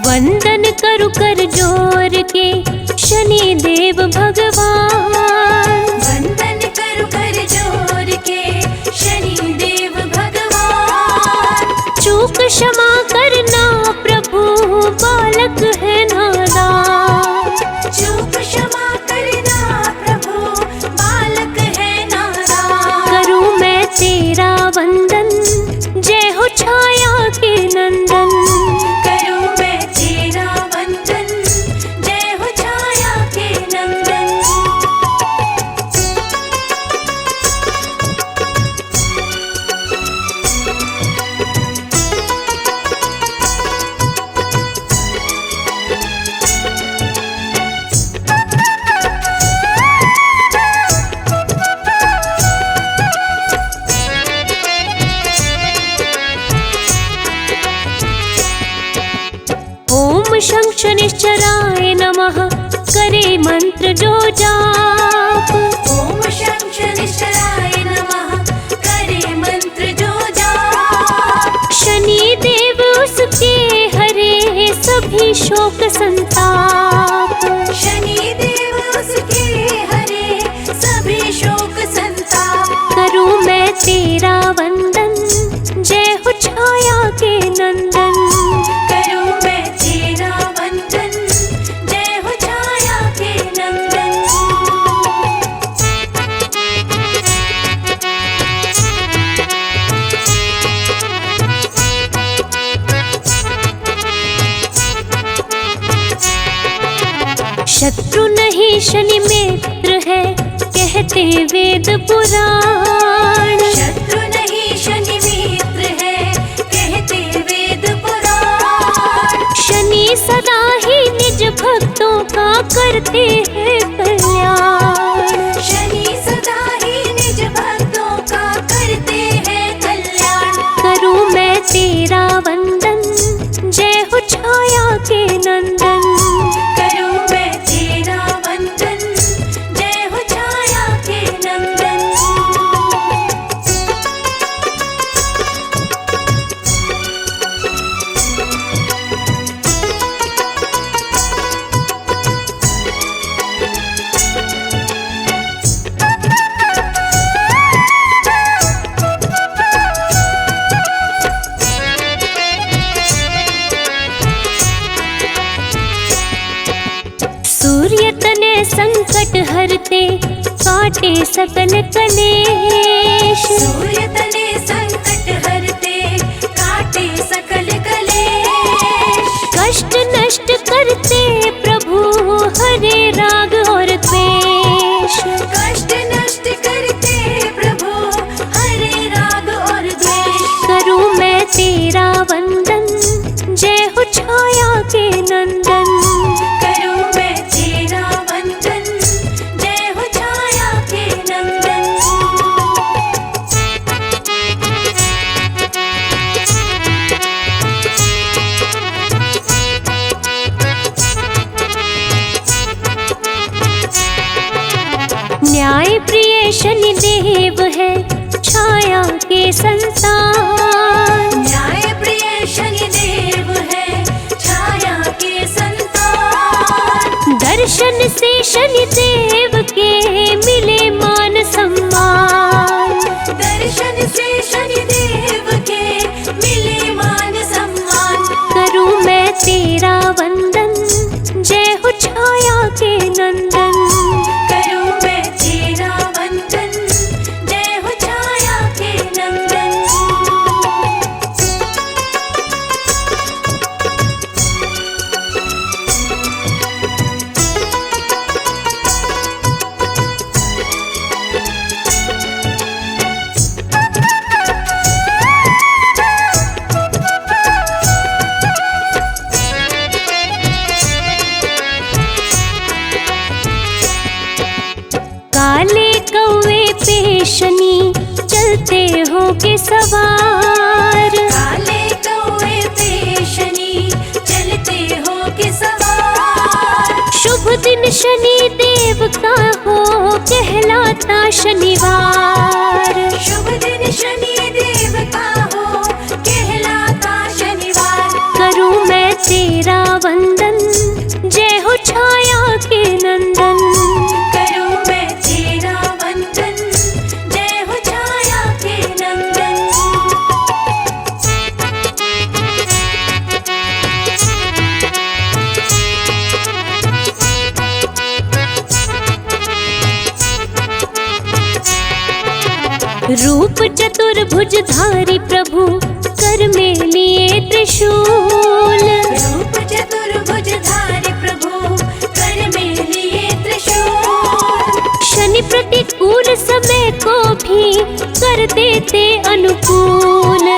वंदन करु कर जोर के शनि देव भगवान। वंदन करु कर जोर के शनि देव भगवान। चूक क्षमा करना प्रभु बालक है नादान। चूक क्षमा करना प्रभु, बालक है नादान। करूँ मैं तेरा वंदन, जय हो छाया के नंदन। करूँ मैं तेरा वंदन, जय हो छाया के नंदन। ओम शं शनिश्चराय नमः, करे मंत्र जो जाप। ओम शं शनिश्चराय नमः, करे मंत्र जो जाप। शनि देव उसके हरे सभी शोक संताप। शनि देव उसके हरे सभी शोक संताप। करूँ मैं तेरा वंदन, जय हो छाया के नंदन। करूँ मैं तेरा वंदन, जय हो छाया के नंदन। शत्रु नहीं शनि मित्र है, कहते वेद पुराण। शत्रु नहीं शनि मित्र है, कहते वेद पुराण। शनि सदा ही निज भक्तों का करते हैं कल्याण। शनि सदा ही निज भक्तों का करते हैं कल्याण। करूँ मैं तेरा वंदन, जय हो छाया के नंदन। करूँ मैं तेरा वंदन, जय हो छाया के नंदन। संकट हरते काटे सकल कलेश। सूर्य तले संकट हरते काटे सकल कलेश। कष्ट नष्ट करते प्रभु हरे राग और द्वेष। कष्ट नष्ट करते प्रभु हरे राग और द्वेष। करूं मैं तेरा वंदन जय हो छाया के नंदन। करूं मैं तेरा वंदन जय हो छाया के नंदन। न्याय प्रिय शनि देव है छाया के संतान। न्याय प्रिय शनि देव है छाया के संतान। दर्शन से शनि देव के मिले मान सम्मान। दर्शन से शनि देव के मिले मान सम्मान। करूं मैं तेरा वंदन जय हो छाया के नंदन। करूं मैं तेरा वंदन जय हो छाया के नंदन। काले कौवे पे शनि चलते हो के सवार। काले कौवे पे शनि चलते हो के सवार। शुभ दिन शनि देव का हो कहलाता शनिवार। शुभ दिन शनि देव का हो कहलाता शनिवार। करूं मैं तेरा वंदन जय हो छाया के नंदन। करूं मैं तेरा वंदन जय हो छाया के नंदन। रूप चतुर्भुजधारी प्रभु कर में लिए त्रिशूल। रूप चतुर्भुजधारी प्रभु कर में लिए त्रिशूल। शनि प्रतिकूल समय को भी कर देते अनुकूल।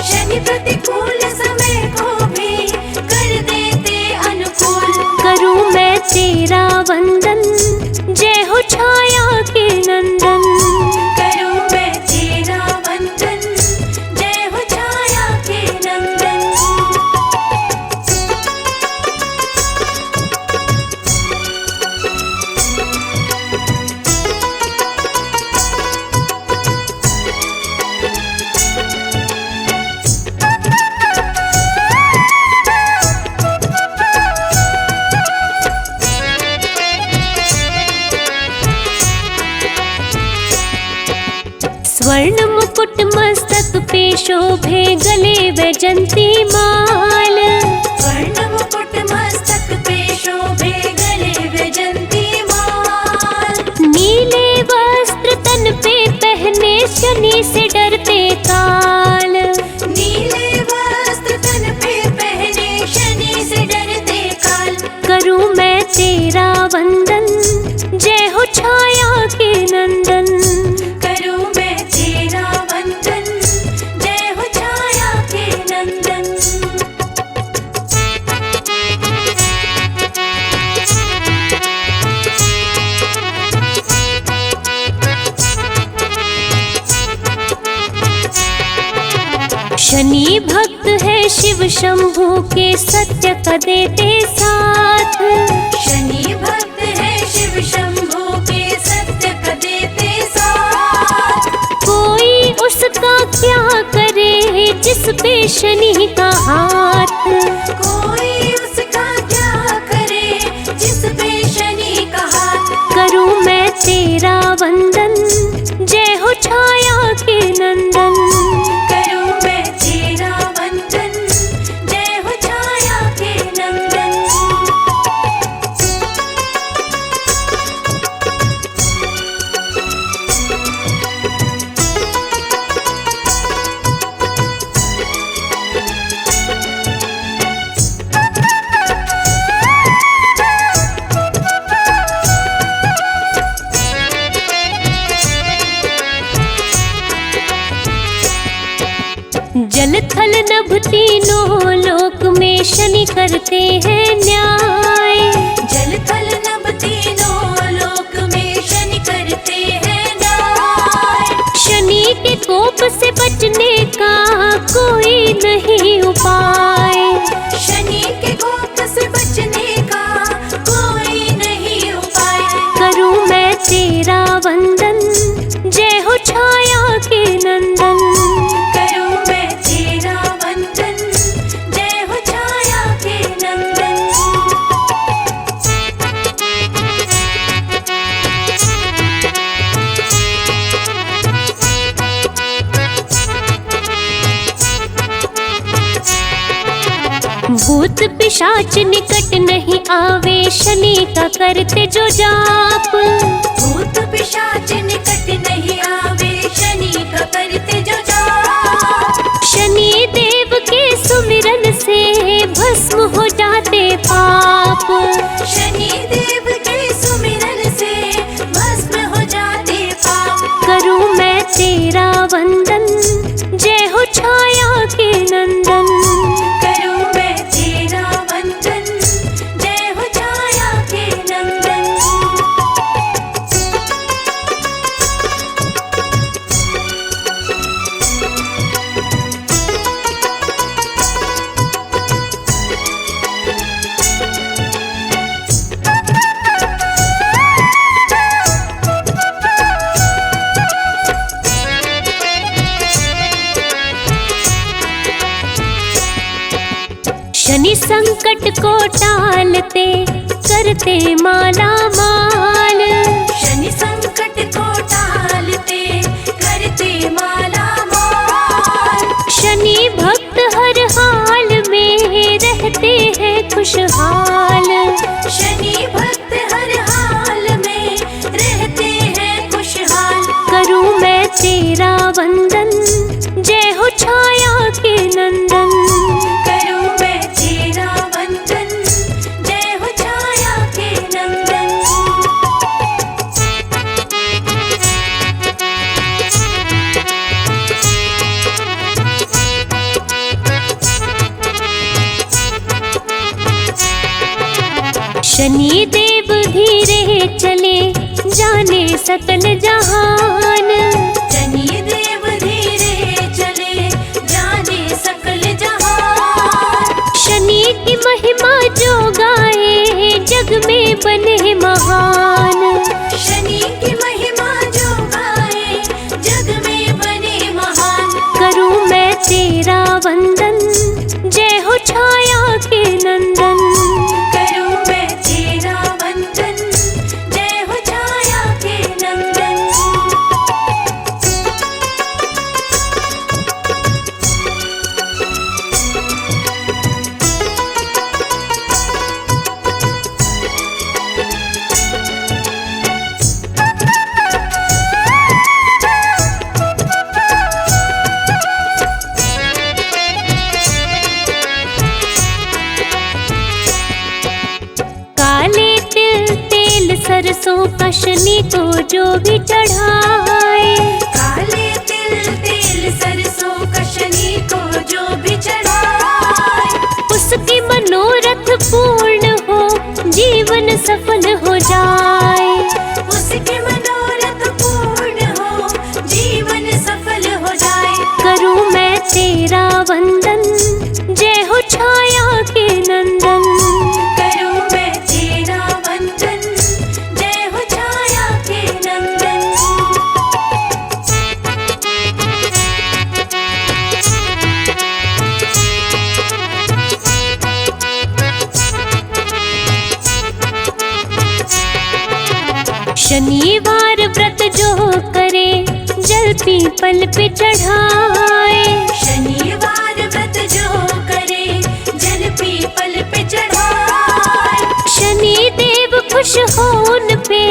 शनि प्रतिकूल समय को भी कर देते अनुकूल। करूं मैं तेरा वंदन जय हो छाया के नंदन। करूं मैं तेरा वंदन जय हो छाया के नंदन। स्वर्ण मुकुट मस्तक पे शोभे गले वैजंती माल। स्वर्ण मुकुट मस्तक पे शोभे गले वैजंती माल। नीले वस्त्र तन पे पहने शनि से डरते काल। नीले वस्त्र तन पे पहने शनि से डरते काल। करूं मैं तेरा वंदन जय हो छाया के नंदन। करूं मैं तेरा वंदन जय हो छाया के नंदन। शनि भक्त है शिव शंभु के सत्य का देते साथ। शनि भक्त है शिव शंभु के सत्य का देते साथ। कोई उसका क्या करे जिस पे शनि का हाथ। कोई उसका क्या करे जिस पे शनि का हाथ। करूं मैं तेरा वंदन जय हो छाया के नंदन। करूं मैं तेरा वंदन जय हो छाया के नंदन। नभ तीनों लोक में शनि करते हैं न्याय। जल थल नभ तीनों लोक में शनि करते हैं न्याय। शनि के कोप से बचने का कोई नहीं उपाय। शनि के कोप से बचने का कोई नहीं उपाय। करूं मैं तेरा वंदन, जय हो छाया के नंदन। करूं मैं तेरा वंदन, जय हो छाया के नंदन। भूत पिशाच निकट नहीं आवे, शनि का करते जो जाप। भूत पिशाच निकट नहीं आवे, शनि का करते जो जाप। शनि देव के सुमिरन से भस्म हो जाते पाप। शनि देव के सुमिरन से भस्म हो जाते पाप। करूं मैं तेरा वंदन, जय हो छाया के नंदन। करूं मैं तेरा वंदन, जय हो छाया के नंदन। शनि संकट को टालते, करते माला माल। शनि संकट को टालते, करते माला माल। शनि भक्त हर हाल में रहते हैं खुशहाल। शनि भक्त हर हाल में रहते हैं खुशहाल। करूं मैं तेरा वंदन, जय हो छाया के नंदन। करूं मैं तेरा वंदन, जय हो छाया के नंदन। शनि देव धीरे चले, जाने सकल जहान। शनि देव धीरे चले, जाने सकल जहान। शनि की महिमा जो गाए, जग में बने महान। शनि की महिमा जो गाए, जग में बने महान। करूं मैं तेरा वंदन, जय हो छाया के नंदन। करूं मैं तेरा वंदन, जय हो छाया के नंदन। काले तिल तेल सरसों का शनि को जो भी चढ़ाए। काले तिल तेल सरसों का शनि को जो भी चढ़ाए। उसकी मनोरथ पूर्ण हो, जीवन सफल हो जाए। उसके मनोरथ पूर्ण हो, जीवन सफल हो जाए। करूं मैं तेरा वंदन, जय हो छाया के नंदन। करूं मैं तेरा वंदन, जय हो छाया के नंदन। शनिवार व्रत जो करे, जल पीपल पे चढ़ाए। शनिवार व्रत जो करे, जल पीपल पे चढ़ाए। शनि देव खुश हो उन पे,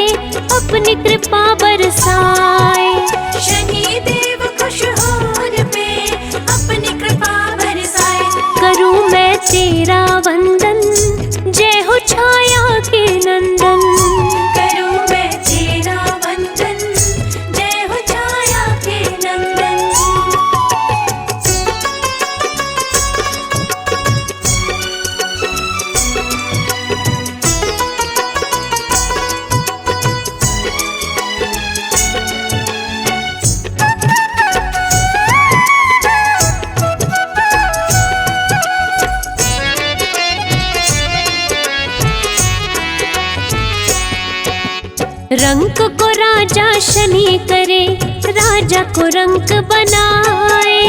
अपनी कृपा बरसाए। शनि देव खुश हो उन पे, अपनी कृपा बरसाए। करूं मैं तेरा वंदन, जय हो छाया के नंदन। करूं मैं तेरा वंदन, जय हो छाया के नंदन। रंक को राजा शनि करे, राजा को रंक बनाए।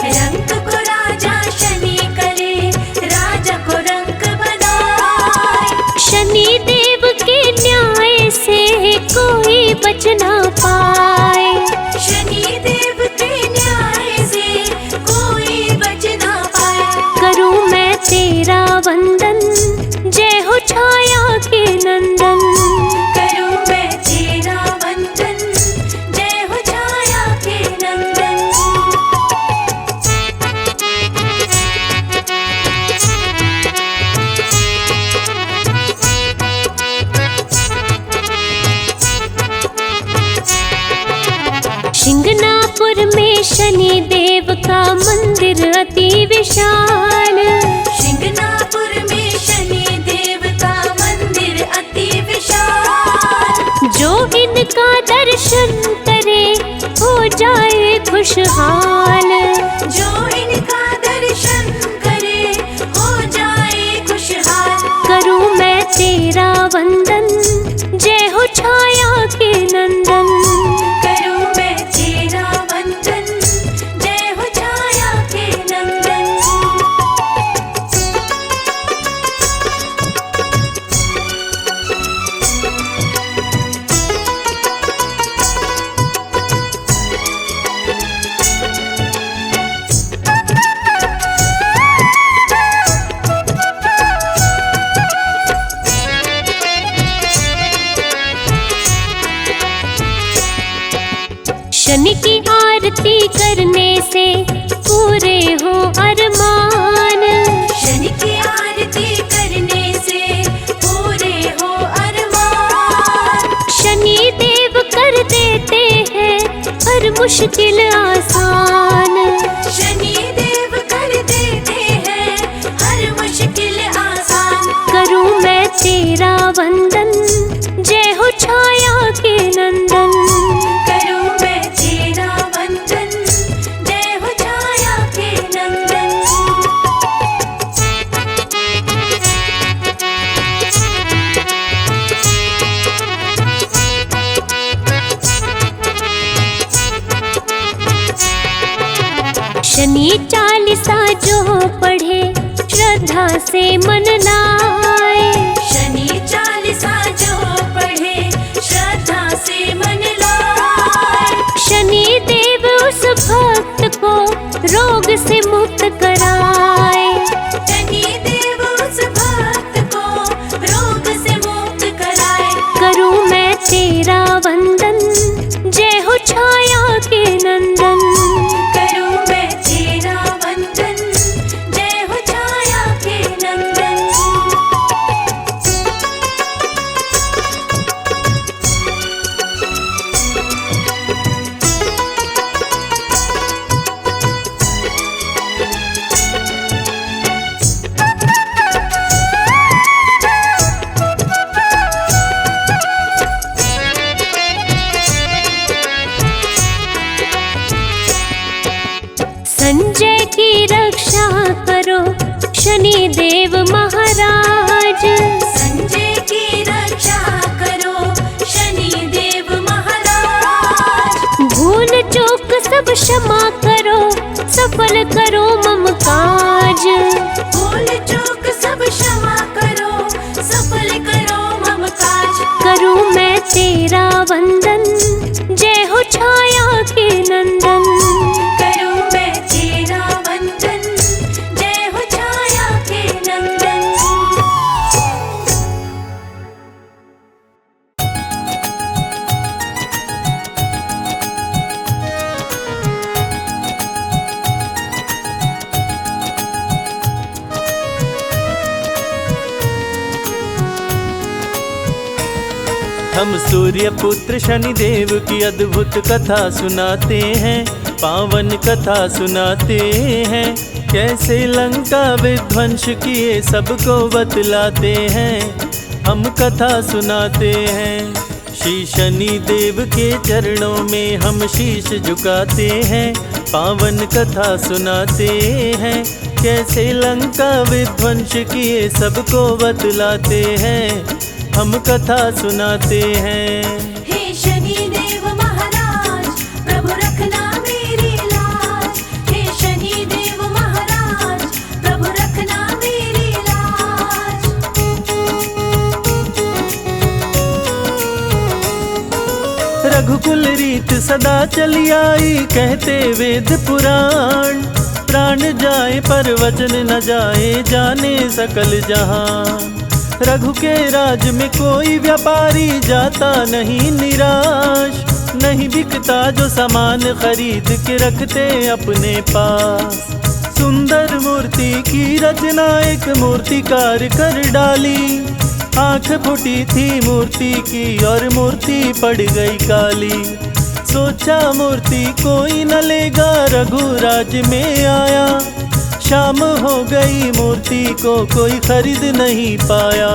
रंक को राजा शनि करे, राजा को रंक बनाए। शनि देव के न्याय से कोई बच ना पाए। शनि देव के न्याय से कोई बच ना पाए। करूं मैं तेरा वंदन, जय हो छाया के नंदन। करूं मैं तेरा वंदन, जय हो छाया के नंदन। शिंगनापुर में शनि देव का मंदिर अति विशाल। शिंगनापुर में शनि देव का मंदिर अति विशाल। जो इनका दर्शन करे हो जाए खुशहाल। जो इनका दर्शन करे हो जाए खुशहाल। करूं मैं तेरा वंदन, जय हो छाया के नंदन। करूं मैं तेरा वंदन, जय हो छाया के नंदन। शनि की आरती करने से पूरे हो अरमान। शनि की आरती करने से पूरे हो अरमान। शनि देव कर देते हैं हर मुश्किल आसान। शनि देव कर देते हैं हर मुश्किल आसान। करूं मैं तेरा वंदन, जय हो छाया के नंदन। करूं मैं तेरा वंदन, जय हो छाया के नंदन। शनि चालीसा जो पढ़े श्रद्धा से मन लाए। शनि चालीसा जो पढ़े श्रद्धा से मन लाए। शनि देव उस भक्त को रोग से मुक्त कराए। शनि देव उस भक्त को रोग से मुक्त कराए। करूं मैं तेरा वंदन, जय हो छाया के नंदन। करूं मैं तेरा वंदन, जय हो छाया के नंदन। संजय की रक्षा करो शनि देव महाराज। संजय की रक्षा करो शनि देव महाराज। भूल चूक सब क्षमा करो, सफल करो मम काज। भूल चूक सब क्षमा करो, सफल करो मम काज। करूं मैं तेरा वंदन, जय हो छाया के नंदन। करूं मैं तेरा वंदन, जय हो छाया के नंदन। हम सूर्य पुत्र शनिदेव की अद्भुत कथा सुनाते हैं, पावन कथा सुनाते हैं। कैसे लंका विध्वंस किए सबको बतलाते हैं, हम कथा सुनाते हैं। श्री शनि देव के चरणों में हम शीश झुकाते हैं, पावन कथा सुनाते हैं। कैसे लंका विध्वंस किए सबको बतलाते हैं, हम कथा सुनाते हैं। रीत सदा चली आई, कहते वेद पुराण। प्राण जाए पर वचन न जाए, जाने सकल जहान। रघु के राज में कोई व्यापारी जाता नहीं निराश। नहीं बिकता जो सामान खरीद के रखते अपने पास। सुंदर मूर्ति की रचना एक मूर्तिकार कर डाली। आंख फूटी थी मूर्ति की और मूर्ति पड़ गई काली। सोचा मूर्ति कोई न लेगा, रघुराज में आया। शाम हो गई मूर्ति को कोई खरीद नहीं पाया।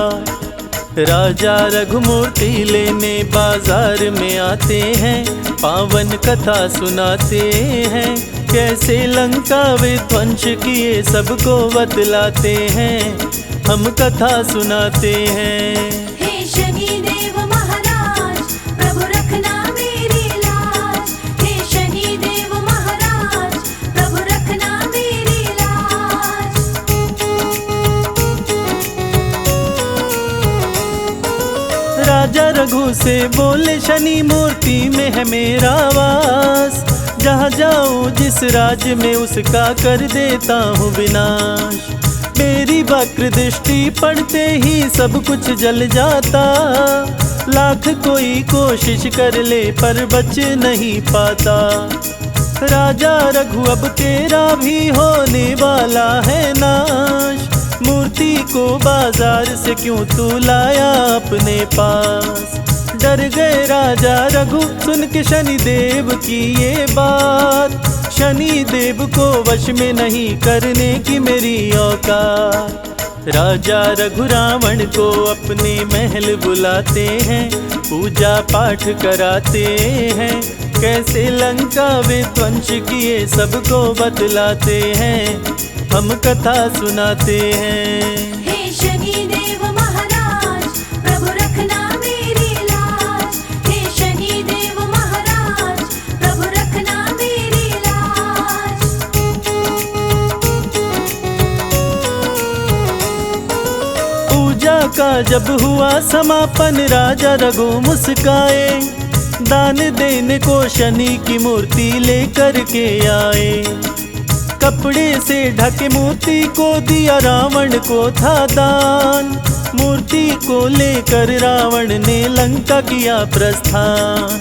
राजा रघु मूर्ति लेने बाजार में आते हैं, पावन कथा सुनाते हैं। कैसे लंका विध्वंस किए सबको बतलाते हैं, हम कथा सुनाते हैं। हे शनिदेव महाराज, प्रभु रखना मेरी लाज। हे शनिदेव महाराज, प्रभु रखना मेरी लाज। राजा रघु से बोले शनि, मूर्ति में है मेरा वास। जहाँ जाऊँ जिस राज्य में उसका कर देता हूँ विनाश। मेरी वक्र दृष्टि पड़ते ही सब कुछ जल जाता। लाख कोई कोशिश कर ले पर बच नहीं पाता। राजा रघु अब तेरा भी होने वाला है नाश। मूर्ति को बाजार से क्यों तू लाया अपने पास। डर गए राजा रघु सुन के शनिदेव की ये बात। शनिदेव को वश में नहीं करने की मेरी औकात। राजा रघु रावण को अपने महल बुलाते हैं, पूजा पाठ कराते हैं। कैसे लंका विध्वंस किए सबको बतलाते हैं, हम कथा सुनाते हैं। हे शनिदेव महाराज, प्रभु रखना मेरी लाज। हे शनिदेव महाराज, प्रभु रखना मेरी लाज। पूजा का जब हुआ समापन, राजा रघु मुस्काए। दान देने को शनि की मूर्ति लेकर के आए। कपड़े से ढके मूर्ति को दिया, रावण को था दान। मूर्ति को लेकर रावण ने लंका किया प्रस्थान।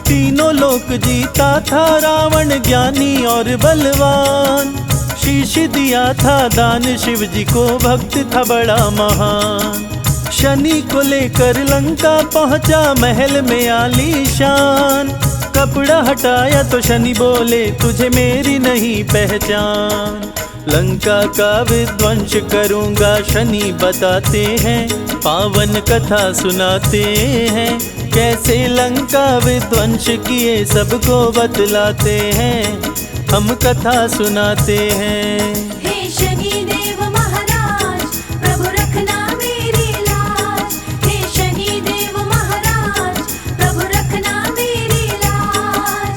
तीनों लोक जीता था रावण, ज्ञानी और बलवान। शीश दिया था दान शिव जी को, भक्त था बड़ा महान। शनि को लेकर लंका पहुंचा, महल में आलीशान। कपड़ा हटाया तो शनि बोले, तुझे मेरी नहीं पहचान। लंका का विध्वंस करूंगा शनि बताते हैं, पावन कथा सुनाते हैं। कैसे लंका विध्वंस किए सबको बतलाते हैं, हम कथा सुनाते हैं। हे शनिदेव महाराज, प्रभु रखना मेरी लाज। हे शनिदेव महाराज, प्रभु रखना मेरी लाज।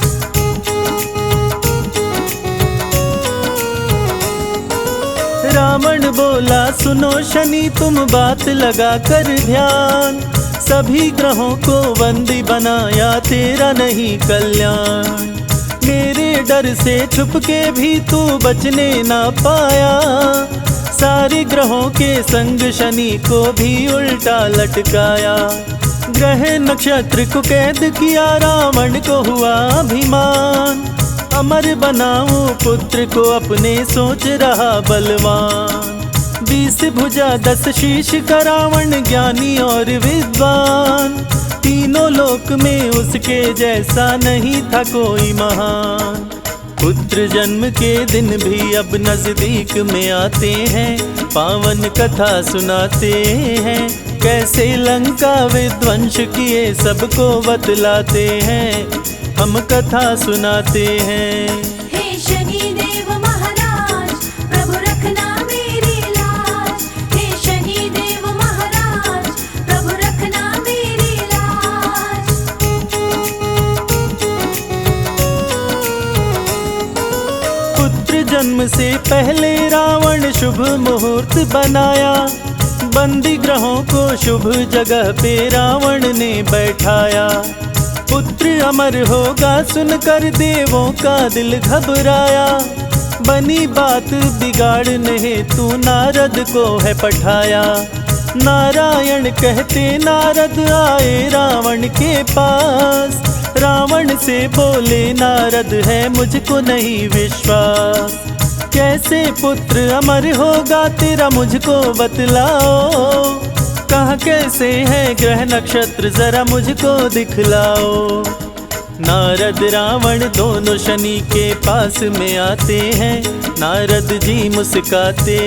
रावण बोला सुनो शनि, तुम बात लगा कर ध्यान। सभी ग्रहों को बंदी बनाया, तेरा नहीं कल्याण। मेरे डर से छुप के भी तू बचने ना पाया। सारे ग्रहों के संग शनि को भी उल्टा लटकाया। ग्रह नक्षत्र को कैद किया, रावण को हुआ अभिमान। अमर बनाऊं पुत्र को अपने, सोच रहा बलवान। 20 भुजा 10 शीश का रावण, ज्ञानी और विद्वान। तीनों लोक में उसके जैसा नहीं था कोई महान। पुत्र जन्म के दिन भी अब नजदीक में आते हैं, पावन कथा सुनाते हैं। कैसे लंका विध्वंस किए सबको बतलाते हैं, हम कथा सुनाते हैं। हे शनिदेव महाराज, प्रभु रखना मेरी लाज। हे शनिदेव महाराज, प्रभु रखना मेरी लाज। पुत्र जन्म से पहले रावण शुभ मुहूर्त बनाया। बंदी ग्रहों को शुभ जगह पे रावण ने बैठाया। पुत्र अमर होगा सुनकर देवों का दिल घबराया। बनी बात बिगाड़ने हेतु नारद को है पठाया। नारायण कहते नारद आए रावण के पास। रावण से बोले नारद है मुझको नहीं विश्वास। कैसे पुत्र अमर होगा तेरा मुझको बतलाओ। कहाँ कैसे है ग्रह नक्षत्र जरा मुझको दिखलाओ। नारद रावण दोनों शनि के पास में आते हैं। नारद जी मुस्काते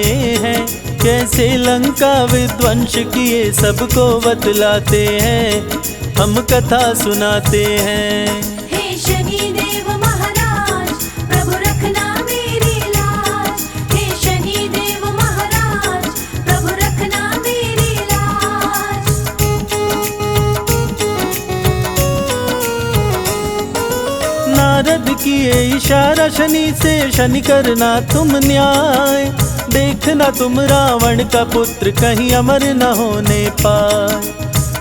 हैं। कैसे लंका विध्वंस किए सबको बतलाते हैं। हम कथा सुनाते हैं। हे शनि देव महाराज प्रभु रखना मेरी लाज। हे शनि देव महाराज प्रभु रखना मेरी लाज। नारद किए इशारा शनि से शनि करना तुम न्याय। देखना तुम रावण का पुत्र कहीं अमर न होने पाए।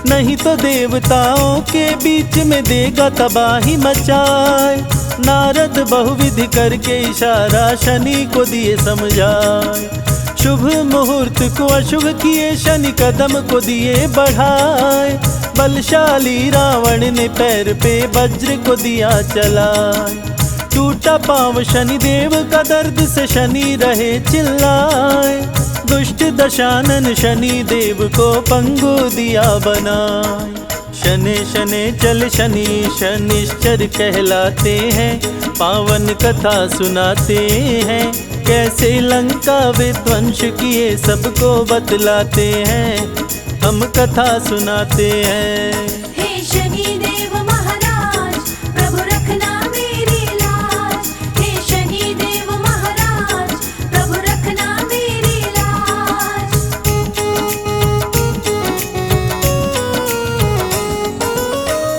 नहीं तो देवताओं के बीच में देगा तबाही मचाए। नारद बहुविधि करके इशारा शनि को दिए समझाए। शुभ मुहूर्त को अशुभ किए शनि कदम को दिए बढ़ाए। बलशाली रावण ने पैर पे वज्र को दिया चलाए। टूटा पांव शनि देव का दर्द से शनि रहे चिल्लाए। दुष्ट दशानन शनि देव को पंगु दिया बनाए। शनि शनि चल शनि शनिश्चर कहलाते हैं। पावन कथा सुनाते हैं। कैसे लंका विध्वंस किए सबको बतलाते हैं। हम कथा सुनाते हैं। हे शनि देव महाराज प्रभु रखना मेरी लाज। हे शनि देव महाराज प्रभु रखना मेरी लाज।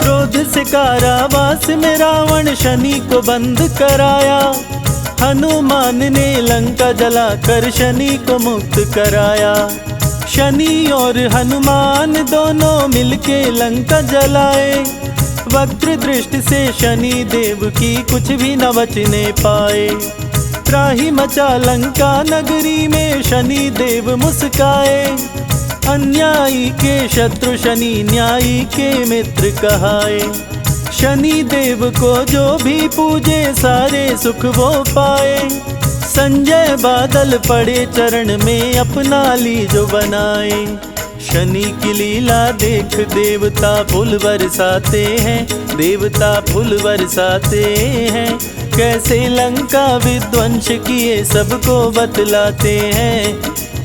क्रोध से कारावास में रावण शनि को बंद कराया। हनुमान ने लंका जलाकर शनि को मुक्त कराया। शनि और हनुमान दोनों मिलके लंका जलाए। वक्र दृष्टि से शनि देव की कुछ भी न बचने पाए। त्राही मचा लंका नगरी में शनि देव मुस्काए। अन्यायी के शत्रु शनि न्यायी के मित्र कहाए। शनि देव को जो भी पूजे सारे सुख वो पाए। संजय बादल पड़े चरण में अपना ली जो बनाए। शनि की लीला देख देवता फूल बरसाते हैं। देवता फूल बरसाते हैं। कैसे लंका विध्वंस किए सबको बतलाते हैं।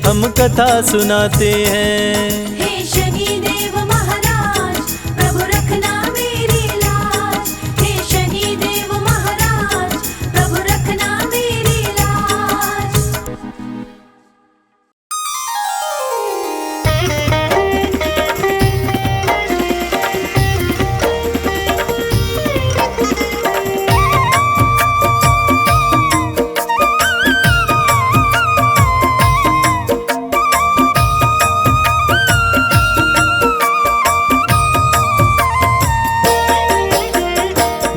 हम कथा सुनाते हैं। हे शनि देव महाराज प्रभु रखना मेरी लाज। हे शनि देव महाराज प्रभु रखना मेरी लाज।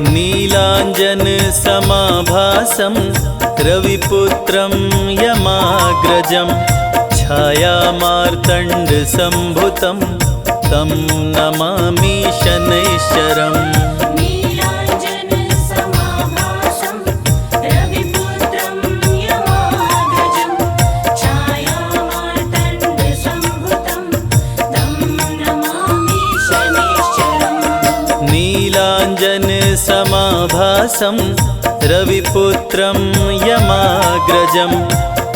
नीलांजन समाभासं रविपुत्रं यमाग्रजं छाया मार्तंड संभुतं तं नमामि शनैश्चरम्। नीलांजन समाभासं रविपुत्रं यमाग्रजं छायामार्तण्ड संभुतं तं नमामि शनैश्चरम्। नीलांजन समाभासं रविपुत्रं यमाग्रजं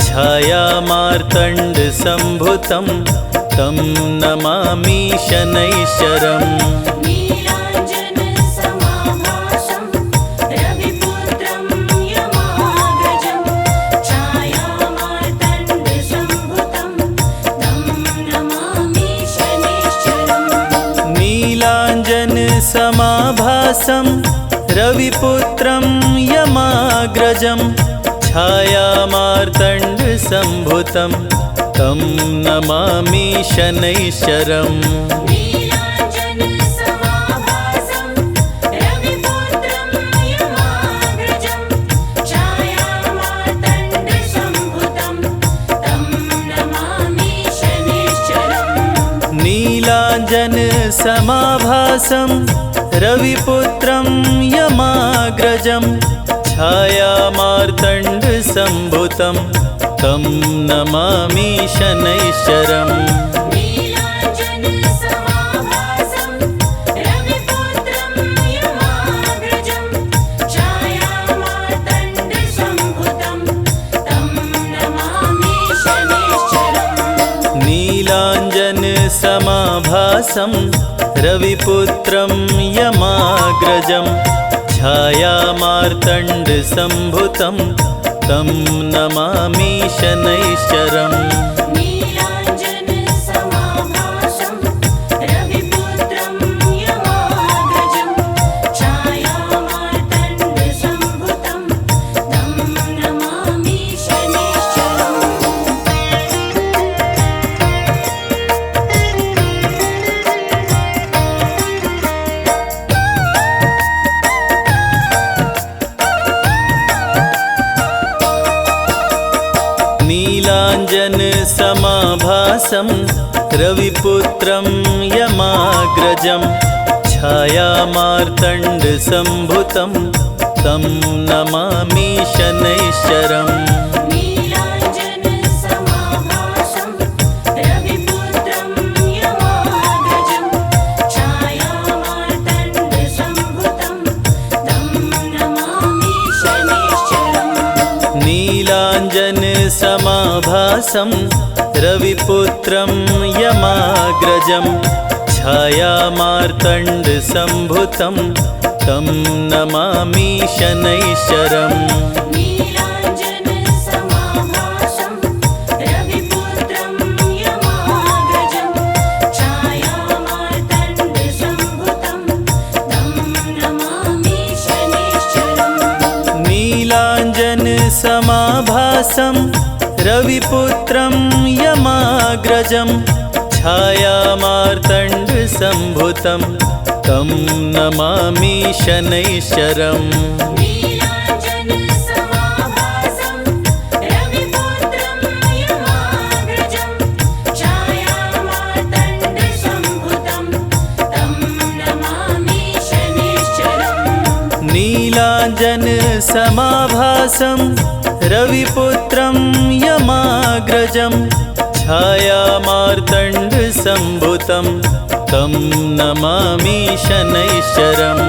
छाया मार्तंड संभुतं तं नमामि शनैश्चरम्। नीलांजन समाभासं रविपुत्रं यमाग्रजं छायामार्तण्ड संभुतं तं नमामि शनैश्चरम्। नीलांजन समाभासं रविपुत्रं यमाग्रजं छाया मार्तंड संभुतं तं नमामि शनैश्चरम्। नीलांजन समाभासं नीलाञ्जनसमाभासं रविपुत्रं यमाग्रजं छायामार्तण्डसम्भुतं तं नमामि शनैश्चरम्। नीलाञ्जनसमाभासं रविपुत्रं यमाग्रजं छायामार्तण्डसम्भुतं तं नमामि शनैश्चरम्। नीलाञ्जनसमाभासं रविपुत्रं यमाग्रजं छायामार्तण्डसम्भुतं तं नमामि शनैश्चरम्। नीलाञ्जनसमाभासं रविपुत्रं यमाग्रजं छायामार्तण्डसम्भुतं तं नमामि शनैश्चरम्। नीलाञ्जनसमाभासं रविपुत्रं यमाग्रजं छायामार्तण्डसम्भुतं तं नमामि शनैश्चरम्। नीलाञ्जनसमाभासं रविपुत्रं यमाग्रजं छायामार्तण्डसम्भुतं तं नमामि शनैश्चरम्। नीलाञ्जनसमाभासं रविपुत्रं यमाग्रजं छायामार्तण्डसम्भुतं तं नमामि शनैश्चरम्। नीलाञ्जनसमाभासं रविपुत्रं यमाग्रजं छायामार्तण्डसम्भुतं तं नमामि शनैश्चरम्। नीलाञ्जनसमाभासं रविपुत्रं यमाग्रजं छायामार्तण्डसम्भुतं तं नमामि शनैश्चरम्। नीलाञ्जनसमाभासं रविपुत्रं यमाग्रजं छायामार्तण्डसम्भुतं तं नमामि शनैश्चरम्। नीलाञ्जनसमाभासं रविपुत्रं यमाग्रजं छायामार्तण्डसम्भुतं तं नमामि शनैश्चरम्।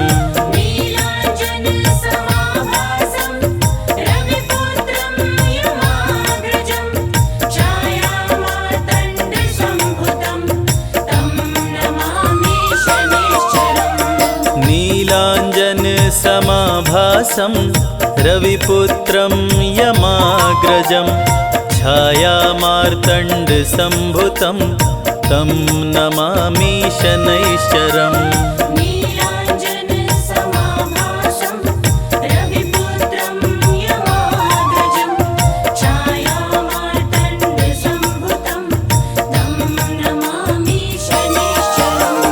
नीलाञ्जनसमाभासं रविपुत्रं यमाग्रजं छायामार्तण्डसम्भुतं तं नमामि शनैश्चरम्। नीलाञ्जनसमाभासं रविपुत्रं यमाग्रजं छायामार्तण्डसम्भुतं तं नमामि शनैश्चरम्। नीलाञ्जनसमाभासं रविपुत्रं यमाग्रजं छायामार्तण्डसम्भुतं तं नमामि शनैश्चरम्।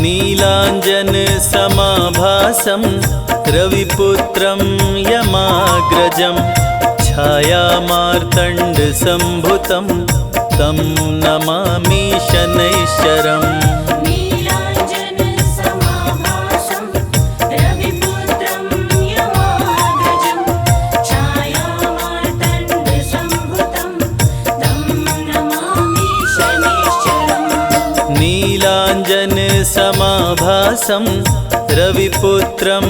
नीलाञ्जनसमाभासं रविपुत्रं यमाग्रजं छायामार्तण्डसम्भुतं तं नमामि शनैश्चरम्। नीलाञ्जनसमाभासं रविपुत्रं यमाग्रजं छायामार्तण्डसम्भुतं तं नमामि शनैश्चरम्। नीलाञ्जनसमाभासं रविपुत्रं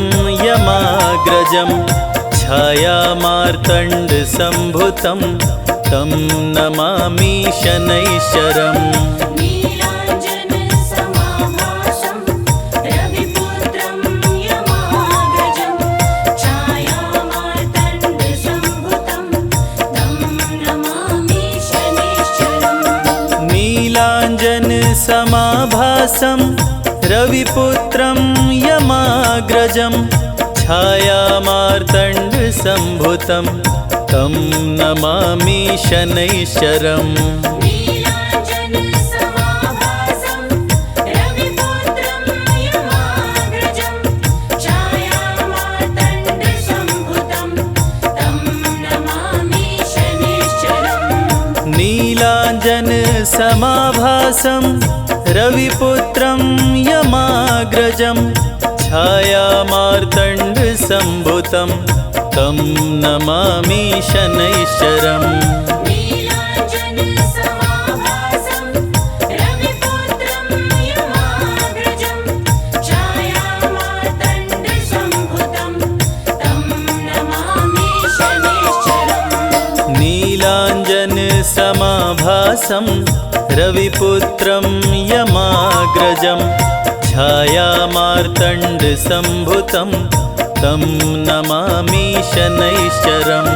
यमाग्रजं छायामार्तण्डसम्भुतं तं नमामि शनैश्चरम्। नीलाञ्जनसमाभासं रविपुत्रं यमाग्रजं छायामार्तण्डसम्भुतं तं नमामि शनैश्चरम्। नीलाञ्जनसमाभासं रविपुत्रं यमाग्रजं छायामार्तण्डसम्भुतं तं नमामि शनैश्चरम्। नीलाञ्जनसमाभासं रविपुत्रं नीलाञ्जनसमाभासं रविपुत्रं यमाग्रजं छायामार्तण्डसम्भुतं तं नमामि शनैश्चरम्। नीलाञ्जनसमाभासं रविपुत्रं यमाग्रजं छायामार्तण्डसम्भुतं तं नमामि शनैश्चरम्। नीलाञ्जनसमाभासं रविपुत्रं यमाग्रजं छायामार्तण्डसम्भुतं तं नमामि शनैश्चरम्।